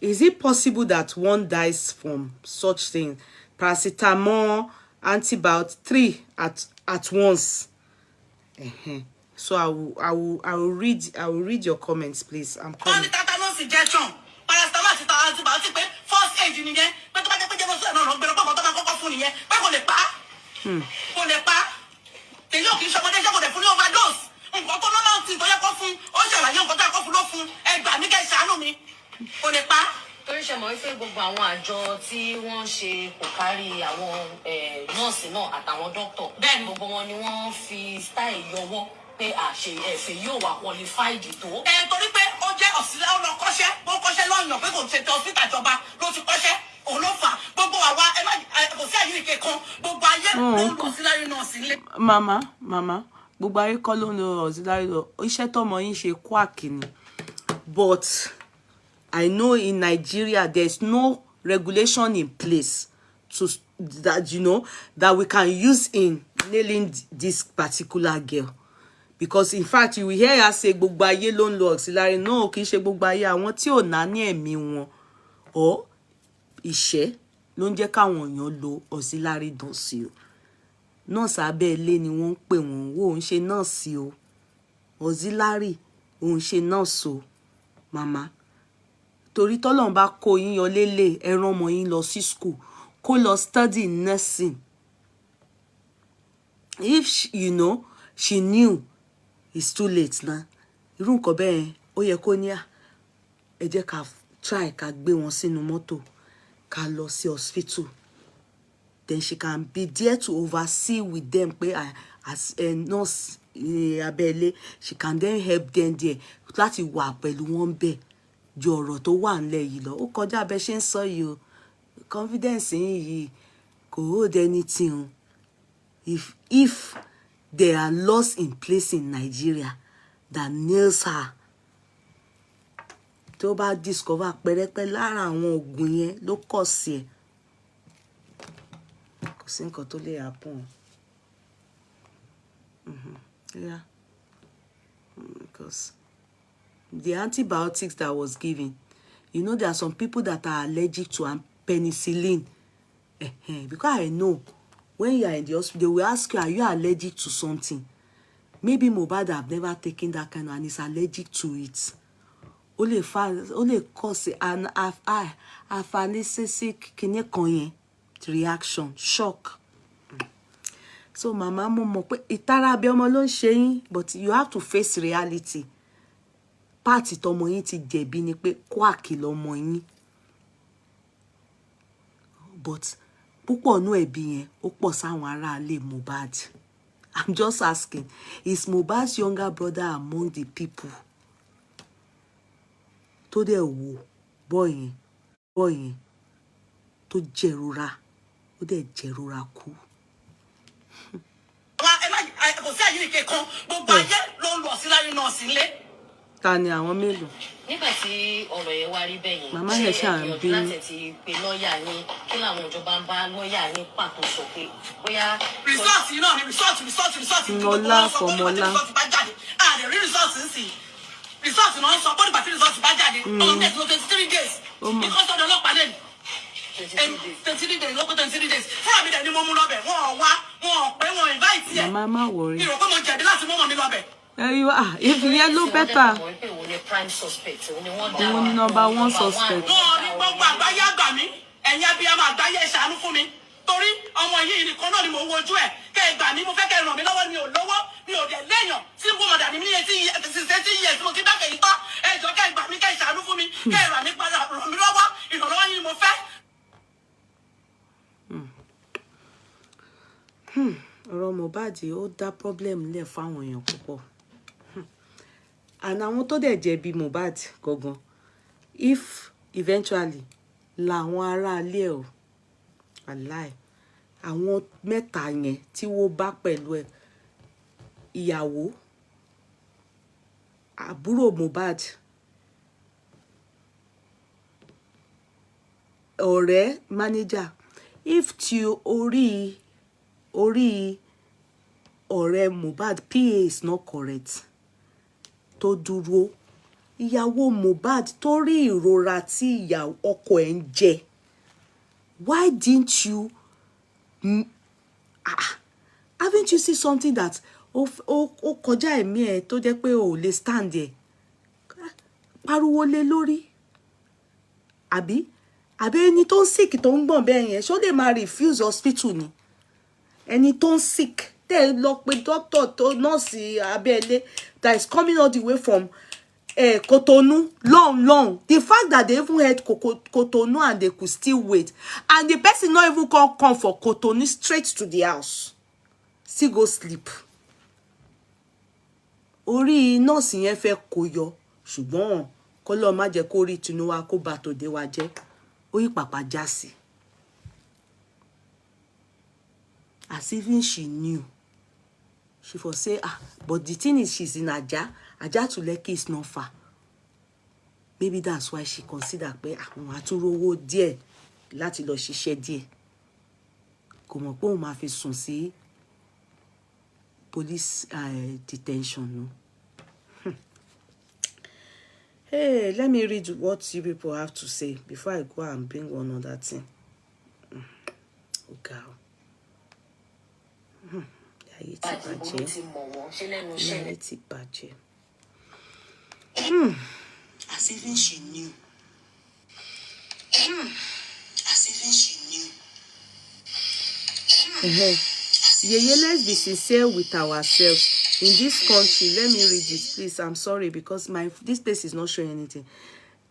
Is it possible that one dies from such things? Paracetamol, antibiotic, 3 at once. So I will read your comments, please. I'm coming. Tetanus injection, paracetamol àti antibiotic pé first aid nìyẹn pé tó bá jẹ́ pé jẹ́ lọ́sọ̀rọ̀ náà gbẹ̀rẹ̀ pọ̀ tó máa kọ́kọ́ fún nìyẹn pé kò lè pa. Kò lè pa. Èyí ò kì í ṣọmọdé ṣé kò lè fún ní overdose. Nǹkan tó normal tí ìtọ́jú kọ́ fún ó ṣàlàyé nǹkan tó ẹ̀kọ́ fún ló fún ẹgbàá mi kẹ́ ṣàánú mi. Kò lè pa. Torí ṣe mọ̀ wípé gbogbo àwọn àjọ tí wọ́n ṣe kò kárí àwọn nọ́ọ̀sì náà àtàwọn dókítà bẹ́ẹ̀ gbogbo wọn ni wọ́n fi style yọwọ́ pé àṣẹ ẹ̀fẹ̀ yóò wà qualified tó. Torí pé ó jẹ́ ọ̀sílẹ̀ ọ̀nà kọ́ṣẹ́ bó kọ́ṣẹ́ lọ́yàn pé kò ṣètò ọ̀sítà ìjọba ló ti kọ́ṣẹ́ òun ló fà gbogbo àwa kò sí àyíké kan gbogbo ayé ló ń lọ síláyé náà sílé. Mama, gbogbo ayé kọ́ ló ń lọ auxiliary lọ iṣẹ́ tọ́mọ yín ṣe quack ni. But I know in Nigeria there's no regulation in place to that that we can use in nailing this particular girl. Because in fact you will hear her say gbogbo ayé ló ń lo auxiliary. No, kì í ṣe gbogbo ayé, àwọn tí ò ná ní ẹ̀mí wọn or ìṣẹ́ ló ń jẹ́ káwọn èèyàn lo auxiliary nurse o. Nurse abẹ́ ilé ni wọ́n ń pè wọ́n, wò ń ṣe nurse o. Auxiliary ò ń ṣe nurse o, mama. Torí tọ́lọ́run bá kó yín yọ lélẹ̀ ẹ rán ọmọ yín lọ sí school kó lọ study nursing. If she knew it's too late na irú nǹkan bẹ́ẹ̀ ó yẹ kó ní ẹ jẹ́ ká try ká gbé wọn sínú mọ́tò ká lọ sí hospital. Then she can be there to oversee with them pé as a nurse abẹ́lé she can then help them there láti wà pẹ̀lú wọn bẹ́ẹ̀ ju ọ̀rọ̀ tó wà nílẹ̀ yìí lọ. Ó kọjá bẹ́ẹ̀ ṣe ń sọ yìí o. Confidence yìí kò hold anything o. If there are laws in place in Nigeria that nails her, tó bá discover pẹ́rẹ́pẹ́ lára àwọn oògùn yẹn ló kọ̀ sí ẹ̀, kò sí nǹkan tó lè happen. Yeah. Because the antibiotics that was given, there are some people that are allergic to penicillin. Because I know when you are in the hospital, they will ask you, are you allergic to something? Maybe Mohbad have never taken that kind of and is allergic to it. Only cause an anaphylactic reaction, shock. So mama mo pé ìtara bí ọmọ ló ń ṣe yín, but you have to face reality. Party tọmọ yín ti jẹ̀bi ni pé quack lọmọ yín. But púpọ̀ nú ẹ̀bi yẹn ó pọ̀ sáwọn ará ilé Mohbad. I'm just asking, is Mohbad's younger brother among the people tó dẹ̀ wò boy yẹn tó jẹ̀rora ó dẹ̀ jẹ̀rora kú? Kò sí àyíké kan gbogbo ayé ló ń lọ síláyé náà sílé. Ta ni àwọn mélòó? Nígbà tí ọ̀rọ̀ yẹn wá rí bẹ́ẹ̀ yẹn, màmá yẹn ṣáà ń bí láti ti pe lọ́ọ̀yà yín kí làwọn ìjọba ń bá lọ́ọ̀yà yín pàtó sọ pé bóyá. Rìsọ́ọ̀tì náà ni rìsọ́ọ̀tì Mọ́lá fọmọlá. Ààrẹ rí rìsọ́ọ̀tì ń sìn. Rìsọ́ọ̀tì náà ń sọ bọ́dì pàtí rìsọ́ọ̀tì bá jáde. Ọ̀hún tẹ̀sí ló 23 days. Ikọ́ sọ́dọ̀ ọlọ́pàá lẹ́nu. 23 days ló kó 23 days. Fúnra mi dẹ̀ ni mo mú lọ́bẹ̀. Wọ́n Mama worry. You are. If you know better. Prime suspect. Number one suspect. Torí ọmọ yìí nìkan náà ni mo wojú ẹ̀ kẹ́ ẹ gbà mí mo fẹ́ kẹ́ ẹ ràn mí lọ́wọ́ mi ò lọ́wọ́ mi ò dẹ̀ léèyàn tí mo mọ̀ dàní mi ní etí yẹ tí mo ti dákẹ́ yìí tán ẹ jọ kẹ́ ẹ gbà mí kẹ́ ẹ ṣàánú fún mi kẹ́ ẹ ràn mí padà ràn mí lọ́wọ́ ìrànlọ́wọ́ yìí ni mo fẹ́. Ọ̀rọ̀ Mohbad ó dá problem lẹ̀ fáwọn èèyàn púpọ̀. And àwọn tó dẹ̀ jẹ̀bi Mohbad gangan if eventually làwọn aráalé ẹ̀ o aláì àwọn mẹ́ta yẹn tí wọ́n bá pẹ̀lú ẹ̀ ìyàwó àbúrò Mohbad ọ̀rẹ́ manager if tí orí ọ̀rẹ́ Mohbad PA is not correct tó dúró ìyàwó Mohbad tó rí ìrora tí ìyàwó ọkọ ẹ̀ ń jẹ. Why didn't you haven't you seen something that ó kọjá ẹ̀mí ẹ̀ tó jẹ́ pé ò lè stand ẹ̀ pariwo lé lórí àbí ẹni tó ń sick tó ń gbọ̀n bẹ́ẹ̀ yẹn ṣó lè máa refuse hospital ni ẹni tó ń sick tẹ́ lọ pé doctor tó nọ́ọ̀sì abẹ́lé that is coming all the way from Cotonou, long. The fact that they even had Cotonou and they could still wait. And the person not even come for Cotonou straight to the house. Still go sleep. Orí nọ́ọ̀sì yẹn fẹ́ kó yọ. Ṣùgbọ́n kọ́lọ́ má jẹ́ kó rí Tinuwa kó bá tòde wa jẹ́. Ó yí pàpà já sí. As even she knew. She for say, but the thing is she's in Ajah to Lekki is not far. Maybe that's why she consider pé àwọn àtúrówó díẹ̀ láti lọ ṣiṣẹ́ díẹ̀. Kò mọ̀ pé òun máa fi sùn sí police detention. No? Hey, let me read what you people have to say before I go and bring one other thing. Okay. Ayé ti bàjẹ́. As even she knew. As even she knew. Yeah, let's be sincere with ourselves. In this country, let me read it, please. I'm sorry because this place is not showing anything.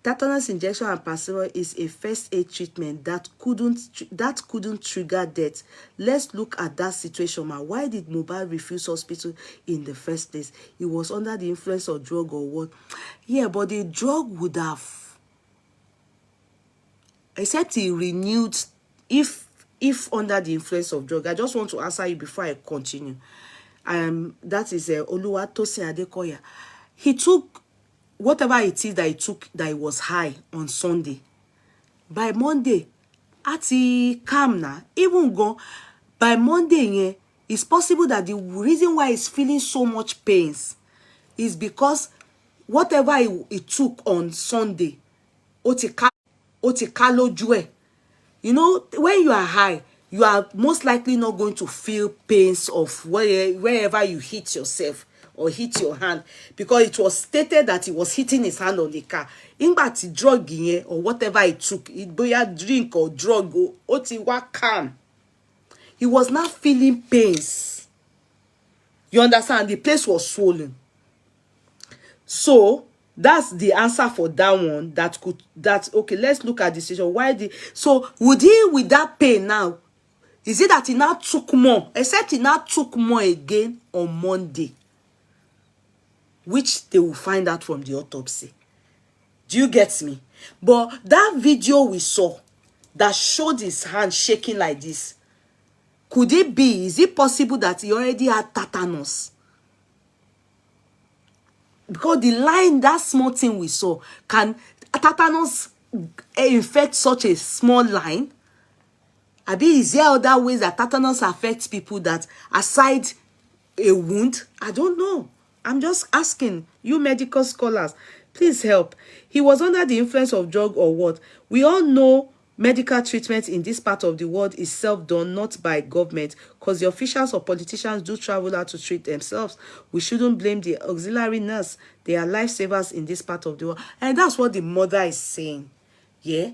Tetanus injection and placebo is a first aid treatment that couldn't trigger death. Let's look at that situation, man. Why did Mohbad refuse hospital in the first place? He was under the influence of drug or what? Yeah, but the drug would have, except he renewed if under the influence of drug. I just want to answer you before I continue. That is Oluwatosin Adekoya. He took whatever it is that he took, that it was high on Sunday. By Monday, ati calm now. Even go by Monday, it's possible that the reason why he's feeling so much pains is because whatever he took on Sunday, otikalo jue. You know, when you are high, you are most likely not going to feel pains of wherever you hit yourself or hit your hand, because it was stated that he was hitting his hand on the car. Ingbati drug or whatever he took, boya drink or drug, oti wa calm. He was not feeling pains. You understand? The place was swollen. So that's the answer for that one. Okay, let's look at the situation. So would he with that pain now? Is it that he now took more? Except he now took more again on Monday, which they will find out from the autopsy. Do you get me? But that video we saw that showed his hand shaking like this, could it be, is it possible that he already had tetanus? Because the line, that small thing we saw, can tetanus infect such a small line? Abi, is there other ways that tetanus affects people that aside a wound? I don't know. I'm just asking you medical scholars. Please help. He was under the influence of drug or what? We all know medical treatment in this part of the world is self-done, not by government, because the officials or politicians do travel out to treat themselves. We shouldn't blame the auxiliary nurse. They are lifesavers in this part of the world. And that's what the mother is saying. Yeah,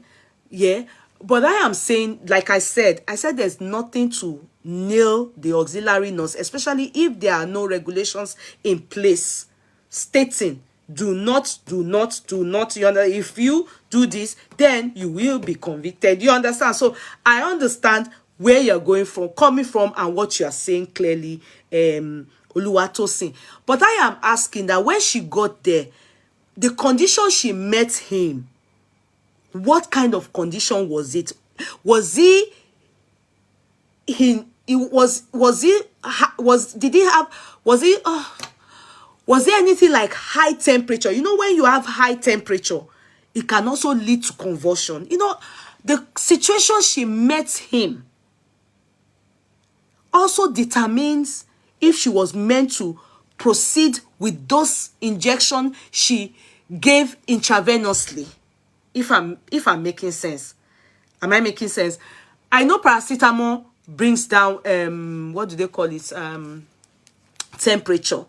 yeah. But I am saying, like I said there's nothing to nail the auxiliary nurse, especially if there are no regulations in place stating do not, you understand? If you do this, then you will be convicted. You understand? So I understand where you're coming from and what you are saying clearly, Oluwatosin. But I am asking that when she got there, the condition she met him, what kind of condition was it? Was he was there anything like high temperature? You know, when you have high temperature, it can also lead to convulsion. You know, the situation she met him also determines if she was meant to proceed with those injections she gave intravenously. If I'm making sense. Am I making sense? I know paracetamol brings down what do they call it? Temperature.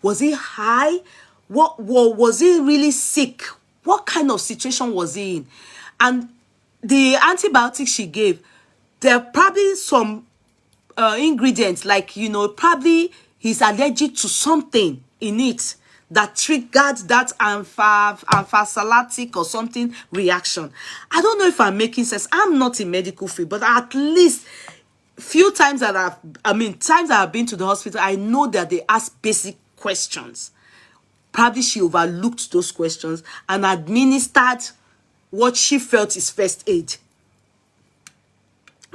Was he high? What was he really sick? What kind of situation was he in? And the antibiotics she gave, there are probably some ingredients, like, you know, probably he's allergic to something in it that triggered that amphasaltic or something reaction. I don't know if I'm making sense. I'm not in medical field, but at least few times that times I've been to the hospital, I know that they ask basic questions. Probably she overlooked those questions and administered what she felt is first aid.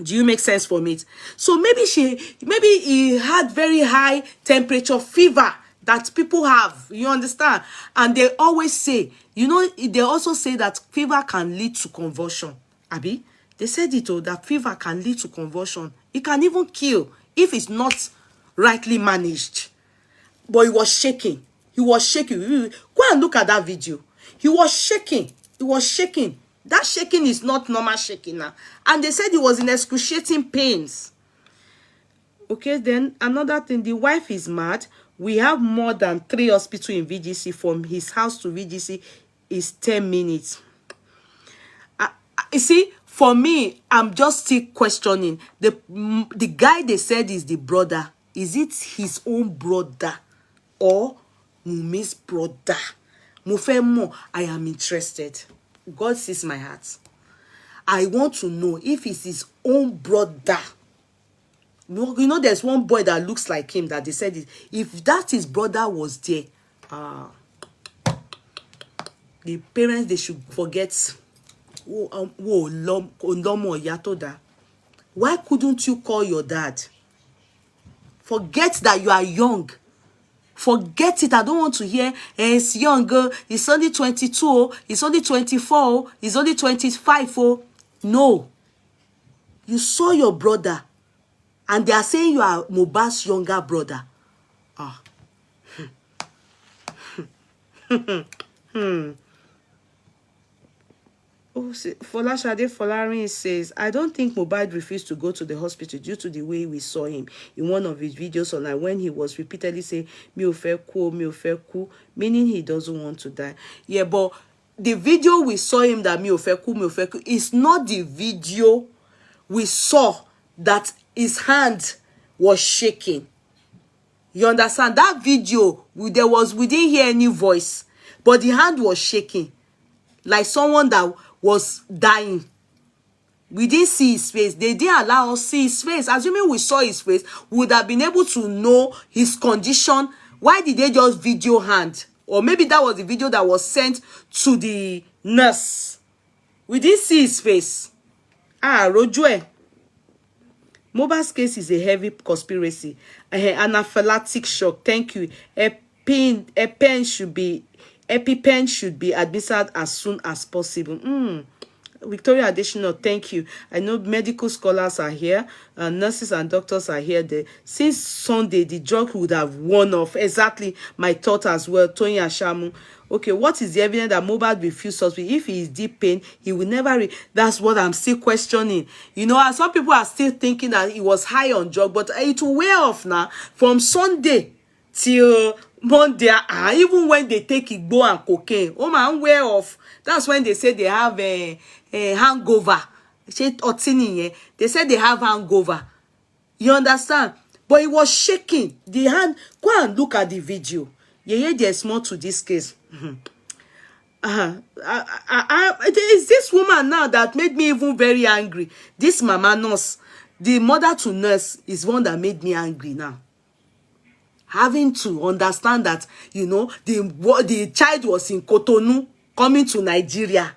Do you make sense from it? So maybe he had very high temperature, fever that people have, you understand? And they always say, you know, they also say that fever can lead to convulsion. Abi, they said it, that fever can lead to convulsion. It can even kill if it's not rightly managed. But he was shaking. He was shaking. Go and look at that video. He was shaking. He was shaking. That shaking is not normal shaking now. And they said he was in excruciating pains. Okay, then another thing, the wife is mad. We have more than 3 hospitals in VGC. From his house to VGC is 10 minutes. You see, for me, I'm just still questioning. The guy they said is the brother. Is it his own brother or Mumi's brother? Mufemo, I am interested. God sees my heart. I want to know if it's his own brother. You know, there's one boy that looks like him that they said it. If that his brother was there, the parents, they should forget. Why couldn't you call your dad? Forget that you are young. Forget it. I don't want to hear, it's young, it's only 22, it's only 24, it's only 25. No. You saw your brother, and they are saying you are Mohbad's younger brother. Folashade Folarin says, I don't think Mohbad refused to go to the hospital due to the way we saw him in one of his videos online when he was repeatedly saying, mi ò fẹ́ kú, meaning he doesn't want to die. Yeah, but the video we saw him that mi ò fẹ́ kú, is not the video we saw that his hand was shaking. You understand? That video, we didn't hear any voice, but the hand was shaking. Like someone that was dying. We didn't see his face. They didn't allow us to see his face. Assuming we saw his face, we would have been able to know his condition. Why did they just video hand? Or maybe that was the video that was sent to the nurse. We didn't see his face. Rojue. Mohbad's case is a heavy conspiracy. Anaphylactic shock. Thank you. EpiPen should be administered as soon as possible. Victoria Additional, thank you. I know medical scholars are here, nurses and doctors are here. Since Sunday, the drug would have worn off. Exactly my thought as well. Tony Ashamu. Okay, what is the evidence that Mohbad refused hospital? If he is deep pain, he will never. That's what I'm still questioning. You know, and some people are still thinking that he was high on drug, but it will wear off now from Sunday till Monday. Even when they take Igbo and cocaine, oh man, wear off. That's when they say they have a hangover. They said they have hangover. You understand? But it was shaking. The hand. Go and look at the video. There's more to this case. It's this woman now that made me even very angry. This mama nurse, the mother to nurse, is one that made me angry now. Having to understand that, you know, the child was in Cotonou coming to Nigeria.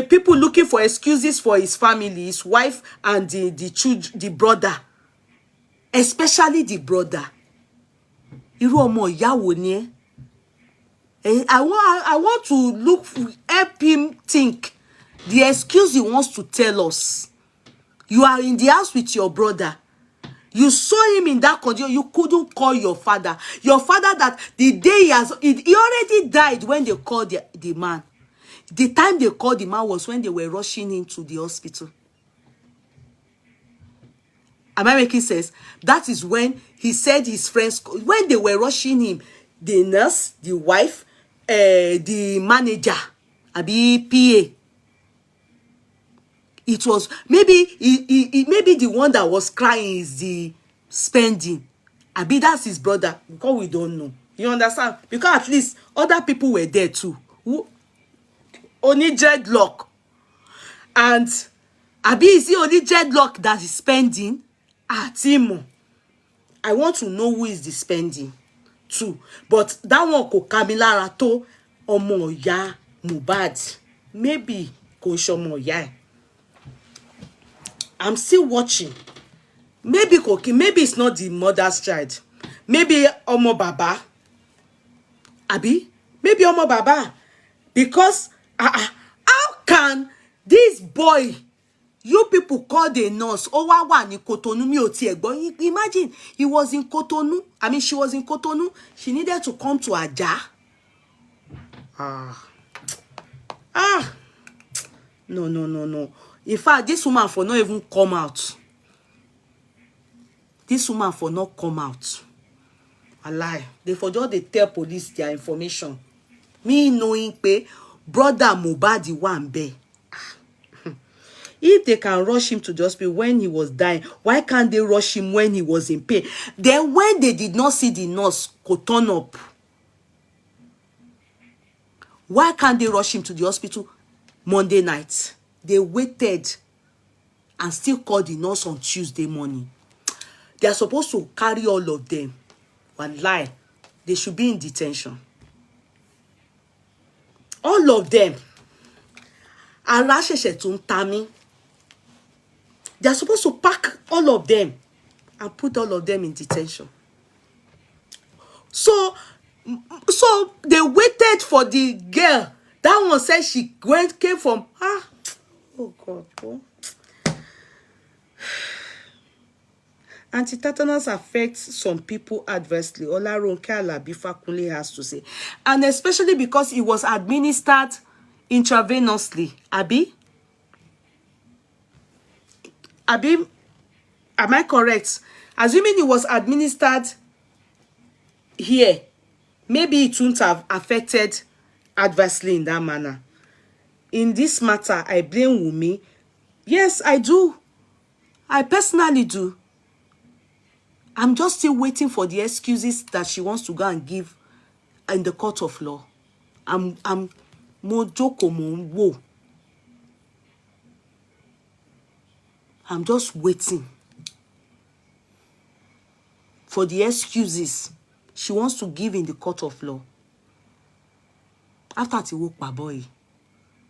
People looking for excuses for his family, his wife, and the brother, especially the brother. I want to help him think the excuse he wants to tell us. You are in the house with your brother. You saw him in that condition. You couldn't call your father. Your father, that the day he already died when they called the man. The time they called the man was when they were rushing him to the hospital. Am I making sense? That is when he said his friends, when they were rushing him, the nurse, the wife, the manager, abi PA. It was maybe maybe the one that was crying is the spending. Abi that's his brother, because we don't know. You understand? Because at least other people were there too. Who only dreadlock. And Abi is he only dreadlock that is spending? Timo. I want to know who is the spending too. But that one ko Kamilara to omo ya Mohbad. Maybe ko shomo ya. I'm still watching. Maybe it's not the mother's child. Maybe omo baba. Abi? Maybe omo baba. Because how can this boy, you people call the nurse, ni Cotonou mi ò tiẹ̀ gbọ́. Imagine he was in Cotonou. I mean, she was in Cotonou. She needed to come to Ajah. No. In fact, this woman for not even come out. This woman for not come out. I lie. They for just they tell police their information. Me knowing pé brother Mohbad one be. If they can rush him to the hospital when he was dying, why can't they rush him when he was in pain? Then when they did not see the nurse go turn up, why can't they rush him to the hospital Monday night? They waited and still called the nurse on Tuesday morning. They are supposed to carry all of them. One lie. They should be in detention. All of them. Ara ṣẹ̀ṣẹ̀ tún ta mí. They are supposed to pack all of them and put all of them in detention. So they waited for the girl. That one said she came from oh God. Oh. Anti-tetanus affects some people adversely. Olaronke Alabi Fakunle has to say. And especially because it was administered intravenously. Abi, am I correct? Assuming it was administered here, maybe it wouldn't have affected adversely in that manner. In this matter, I blame Wunmi. Yes, I do. I personally do. I'm just still waiting for the excuses that she wants to go and give in the court of law. I'm just waiting for the excuses she wants to give in the court of law. After the work, my boy,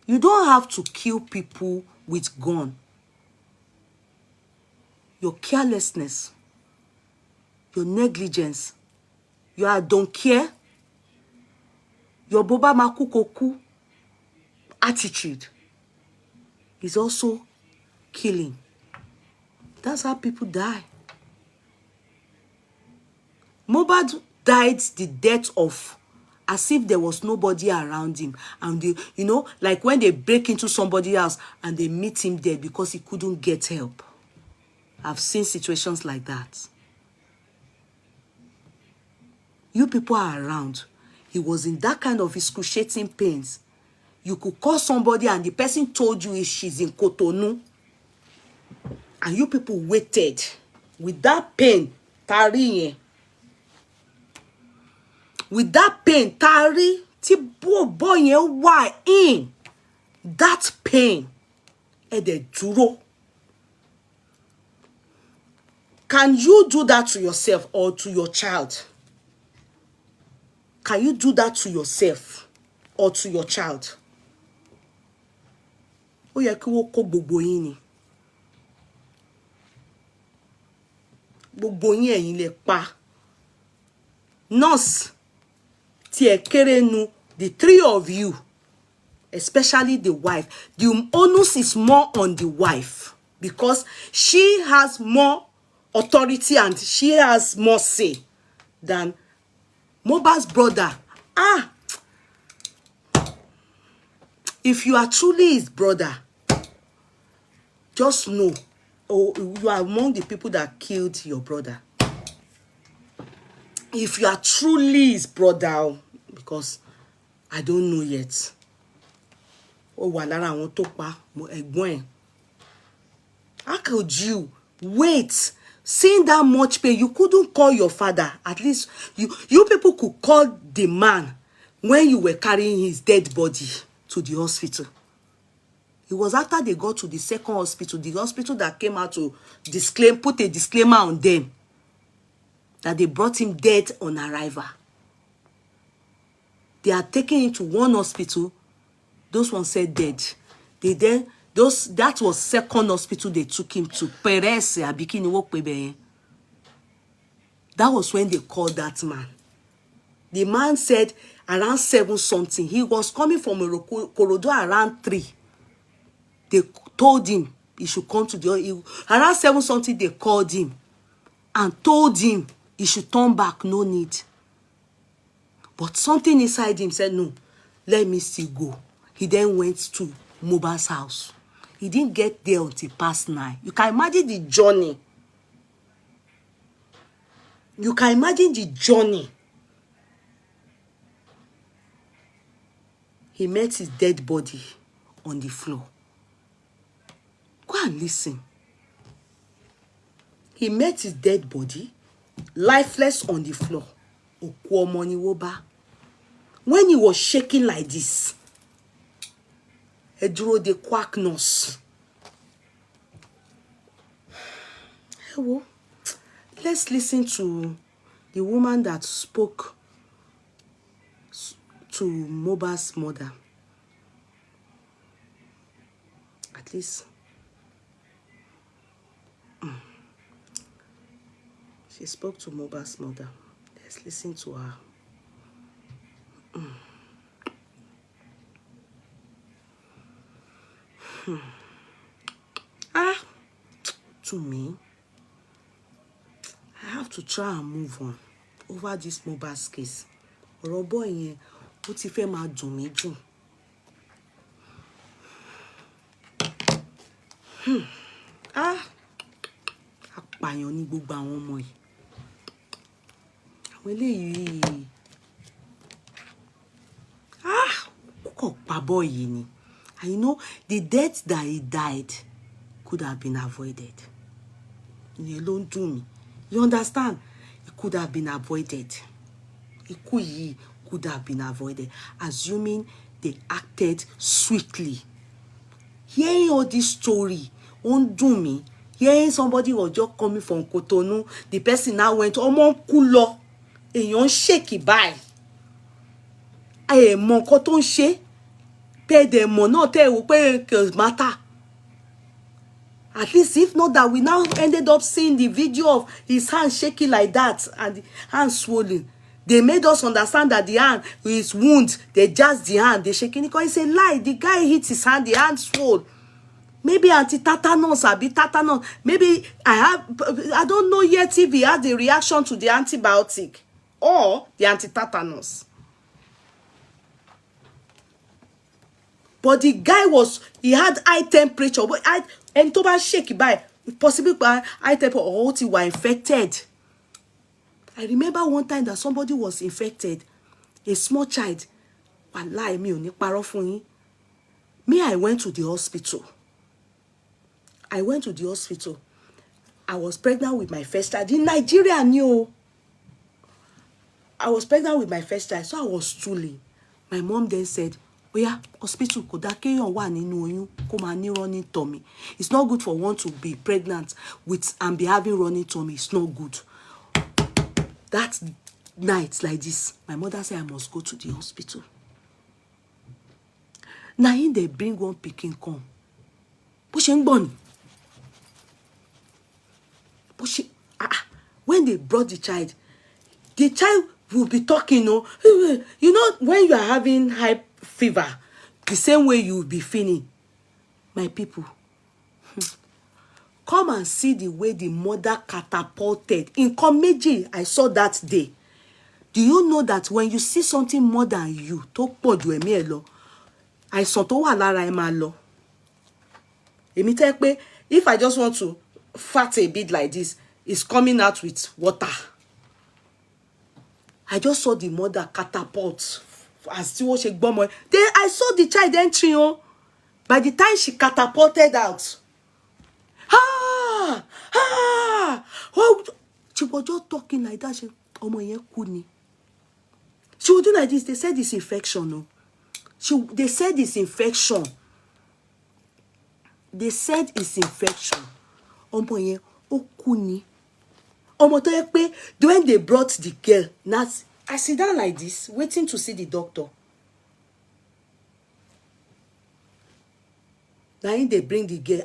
you don't have to kill people with gun. Your carelessness, your negligence, your don't care, your boba makukoku attitude is also killing. That's how people die. Mohbad died the death of as if there was nobody around him. And they, you know, like when they break into somebody's house and they meet him there because he couldn't get help. I've seen situations like that. You people are around. He was in that kind of excruciating pains. You could call somebody and the person told you she's in Cotonou. And you people waited with that pain. Tari. With that pain, Tari. Ti boy why in that pain. Ede duro. Can you do that to yourself or to your child? Can you do that to yourself or to your child? Ó yẹ kí wọ́n kó gbogbo yín ni. Gbogbo yín ẹ̀yin lẹ pa. Nurse, tí ẹ kéré nu, the three of you, especially the wife, the onus is more on the wife because she has more authority and she has more say than Mohbad's brother. If you are truly his brother, just know, you are among the people that killed your brother. If you are truly his brother, because I don't know yet. How could you wait? Seeing that much pain, you couldn't call your father. At least you people could call the man when you were carrying his dead body to the hospital. It was after they got to the second hospital, the hospital that came out to put a disclaimer on them, that they brought him dead on arrival. They are taking him to one hospital. Those ones said dead. That was second hospital they took him to. That was when they called that man. The man said around 7 something. He was coming from Korodo around 3. They told him he should come to the... Around 7 something, they called him and told him he should turn back, no need. But something inside him said, no, let me still go. He then went to Mohbad's house. He didn't get there until past 9. You can imagine the journey. You can imagine the journey. He met his dead body on the floor. Go and listen. He met his dead body, lifeless on the floor. When he was shaking like this, he drew the quack nurse. Hello. Let's listen to the woman that spoke to Mohbad's mother. At least she spoke to Mohbad's mother. Let's listen to her. To me, I have to try and move on over this Mohbad's case. Robo yẹn, ó ti fẹ́ máa dùn mí jù. Apàyàn ní gbogbo àwọn ọmọ yìí. Àwọn eléyìí. Ó kàn pa boy yìí ni. And you know, the death that he died could have been avoided. You don't do me. You understand? It could have been avoided. It could have been avoided. Assuming they acted swiftly. Hearing all this story, won't do me. Hearing somebody was just coming from Cotonou, the person now went, Omo kulo, èèyàn shake báyìí. Mọ nǹkan tó ń ṣe. Pay them more, not tell you pay matter. At least if not that, we now ended up seeing the video of his hand shaking like that and the hand swollen. They made us understand that the hand, his wound, they just the hand, they shaking it. It's a lie. The guy hit his hand, the hand swelled. Maybe anti-tetanus, tetanus. Maybe I don't know yet if he had a reaction to the antibiotic or the anti-tetanus. But the guy he had high temperature. But and to shake by possibly by high temperature or he was infected. I remember one time that somebody was infected, a small child. Wallahi, mi ò ní parọ́ fún yín. Me, I went to the hospital. I was pregnant with my first child. In Nigeria, I was pregnant with my first child, so I was stooling. My mom then said, "Oh yeah, hospital kò dá kéèyàn wà nínú oyún kó máa ní running tummy. It's not good for one to be pregnant and be having running tummy. It's not good." That night like this, my mother said I must go to the hospital. Now they bring one pikin come. Pushing bunny. When they brought the child will be talking, you know, when you are having high fever, the same way you will be feeling. My people, come and see the way the mother catapulted. In comedy, I saw that day. Do you know that when you see something more than you, talk pọ̀ ju ẹ̀mí ẹ lọ, àìsàn tó wà lára ẹ máa lọ. Èmi tẹ́ pé if I just want to fart a bit like this, it's coming out with water. I just saw the mother catapult as tí wọ́n ṣe gbọ́mọ. Then I saw the child entering. By the time she catapulted out, she was just talking like that. Ọmọ yẹn kú ni. She was doing like this. They said it's infection. They said it's infection. They said it's infection. Ọmọ yẹn ó kú ni. Ọmọ tó yẹ pé when they brought the girl, now I sit down like this, waiting to see the doctor. Now they bring the girl.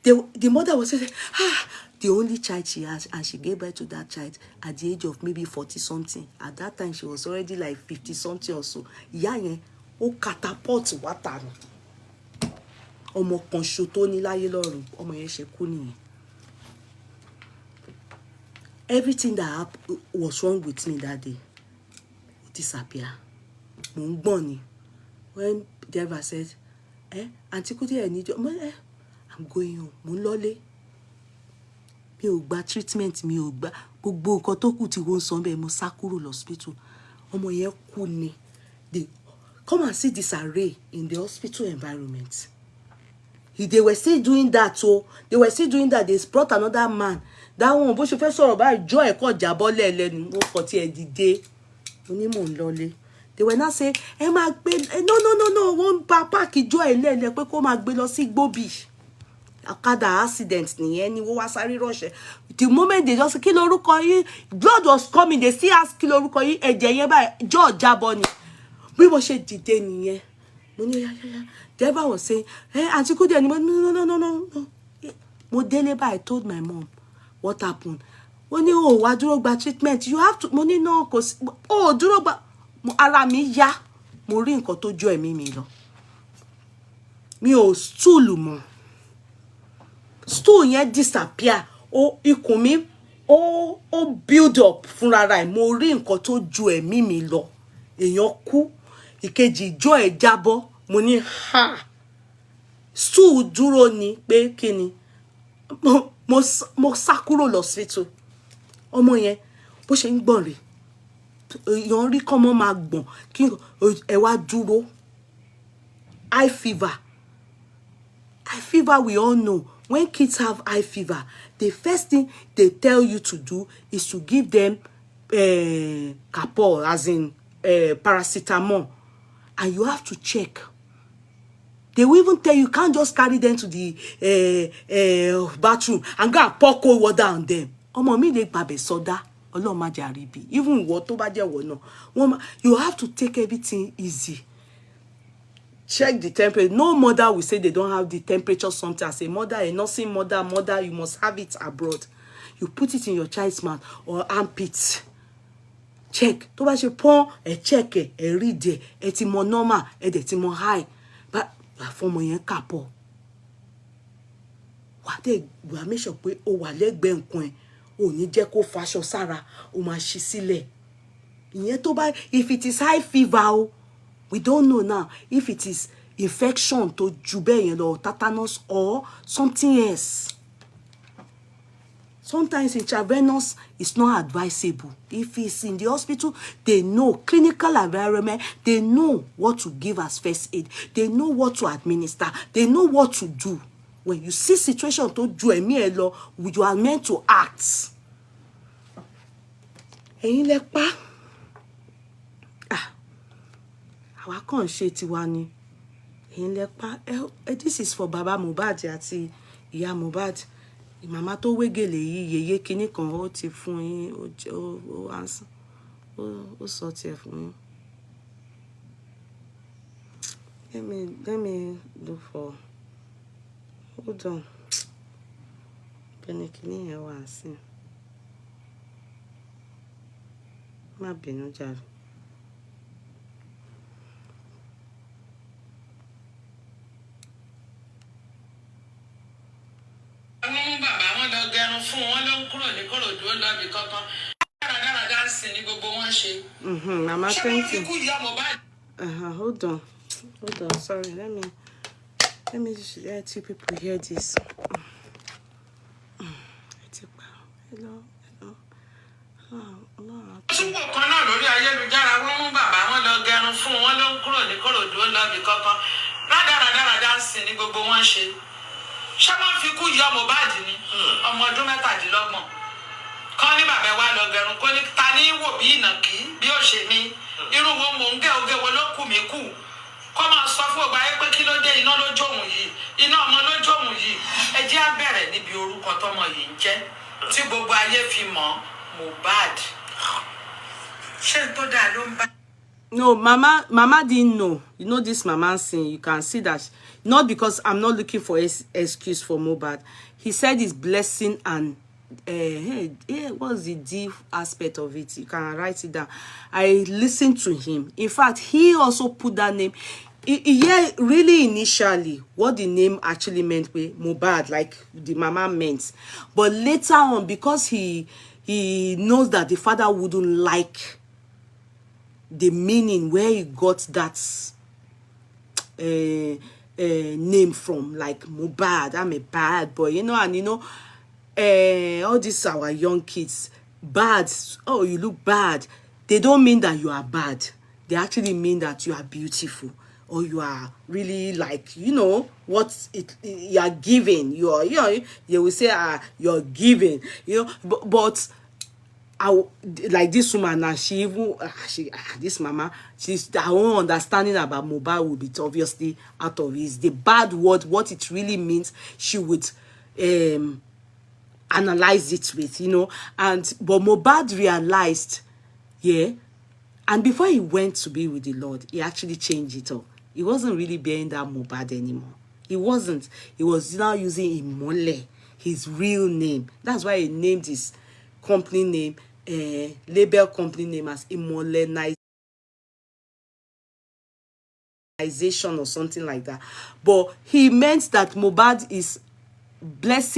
The mother was saying, the only child she has, and she gave birth to that child at the age of maybe 40-something. At that time, she was already like 50-something or so. Ìyá yẹn ó catapult water. Ọmọ kan ṣo tó ní láyé lọ́run, ọmọ yẹn ṣe kú nìyẹn. Everything that was wrong with me that day disappear. Mo ń gbọ́n ni. When the driver said, Auntie Kudi, I need you. I'm going home. Mo ń lọlé. Mi ò gba treatment, mi ò gba gbogbo nǹkan tó kù tí wọ́n sọ bẹ́ẹ̀ mo sá kúrò hospital. Ọmọ yẹn kú ni. Come and see this array in the hospital environment. They were still doing that, they were still doing that. They brought another man. That one, bó ṣe fẹ́ sọ̀rọ̀ báyìí, joy ẹ̀kọ́ jábọ́ lẹ́lẹ́nu, ó kọ tí ẹ dìde. Ó ní mò ń lọlé. They were not saying, no, one papa ki joy lẹ́lẹ́ pé kó máa gbé lọ sí Gbóbì. Ọ̀kadà accident nìyẹn ni wọ́n wá sáré rush. The moment they just say, kí lorúkọ yín, blood was coming, they still ask kí lorúkọ yín, ẹ̀jẹ̀ yẹn báyìí, jaw jábọ́ ni. Bí wọ́n ṣe dìde nìyẹn. Mo ní the driver was saying, Auntie Kudi, no. Mo délé báyìí, I told my mom what happened. Wọ́n ní wá dúró gba treatment. You have to, mo ní no, cause dúró gba, ara mi yá. Mo rí nǹkan tó jọ ẹ̀mí mi lọ. Mi ò stool mọ́. Stool yẹn disappear. Ikùn mi build up fúnra rẹ̀. Mo rí nǹkan tó jọ ẹ̀mí mi lọ. Èèyàn kú. Ìkejì ìjọ ẹ̀ jábọ́. Mo ní stool dúró ni pé kíni. Mo sá kúrò hospital. Ọmọ yẹn bó ṣe ń gbọ̀n rè. Èèyàn rí kọ́mọ máa gbọ̀n kí ẹ wá dúró. High fever. High fever, we all know. When kids have high fever, the first thing they tell you to do is to give them Capol, as in paracetamol. And you have to check. They will even tell you can't just carry them to the bathroom and go and pour cold water on them. Ọmọ mi lè gbàbẹ̀ sọ́dá. Ọlọ́run má jẹ́ àríbí. Even ìwọ tó bá jẹ́ ìwọ náà. You have to take everything easy. Check the temperature. No mother will say they don't have the temperature something. As a mother, a nursing mother, you must have it abroad. You put it in your child's mouth or armpits. check tó bá ṣe pọ́n ẹ check ẹ read ẹ ti mọ normal ẹ dẹ̀ ti mọ high bá fọmọ yẹn kà pọ̀ wà make sure pé o wà lẹ́gbẹ̀ẹ́ nǹkan ẹ̀ ò ní jẹ́ kó faṣọ sára o máa ṣí sílẹ̀ ìyẹn tó bá if it is high fever we don't know now if it is infection tó ju bẹ́ẹ̀ yẹn lọ tetanus or something else. Sometimes intravenous is not advisable. If it's in the hospital, they know clinical environment, they know what to give as first aid, they know what to administer, they know what to do. When you see situation to do ẹ̀mí ẹ lọ, you are meant to act. Ẹ̀yin lẹ pa. Àwa kàn ṣe tiwa ni. Ẹ̀yin lẹ pa. This is for Baba Mohbad àti Ìyá Mohbad. Mama tó wégele yìí yeye kíní kan ó ti fún yín ó answer ó sọ tiẹ̀ fún yín. Let me look for hold on bẹ́ẹ̀ni kíní yẹn wà sí má bínú jàre. Fún wọn ló ń kúrò ní Kòròdú ó lọ bí kankan dáradára sí ni gbogbo wọn ṣe. Mama, thank you. Hold on, sorry, let me let you people hear this. Hello. Túbọ̀ kan náà lórí ayélujára wọ́n mú bàbá wọn lọ gẹrun fún wọn ló ń kúrò ní Kòròdú ó lọ bí kankan dáradára sí ni gbogbo wọn ṣe. Ṣé wọ́n fi kú yọ Mohbad ni ọmọ ọdún 27 kan ní bàbá wa lọ gẹrun kó ní ta ní wò bí ìnàkí bí ó ṣe mí irú wo mò ń gẹ oge wo ló kù mí kù kó máa sọ fún ọgbà ayé pé kí ló dé iná lójú òun yìí iná ọmọ lójú òun yìí ẹ jẹ́ á bẹ̀rẹ̀ níbi orúkọ tọmọ yìí ń jẹ́ tí gbogbo ayé fi mọ̀ Mohbad ṣé tó dáa ló ń bá. No, Mama didn't know. You know this Mama saying, you can see that. Not because I'm not looking for excuse for Mohbad. He said his blessing and what's the deep aspect of it? You can write it down. I listened to him. In fact, he also put that name. Yeah, really initially, what the name actually meant with Mohbad, like the Mama meant. But later on, because he knows that the father wouldn't like the meaning where he got that name from, like Mohbad, I'm a bad boy, you know, and you know, all these our young kids, bad, oh, you look bad. They don't mean that you are bad. They actually mean that you are beautiful, or you are really like, you know, what you are giving. You are, you know, they will say, you're giving, you know, but like this woman now, she even this Mama, she's her own understanding about Mohbad will be obviously out of it. The bad word, what it really means, she would analyze it with, you know. But Mohbad realized, yeah, and before he went to be with the Lord, he actually changed it up. He wasn't really bearing that Mohbad anymore. He wasn't. He was now using Imole, his real name. That's why he named his company name, label company name as Immolenization or something like that. But he meant that Mohbad is blessing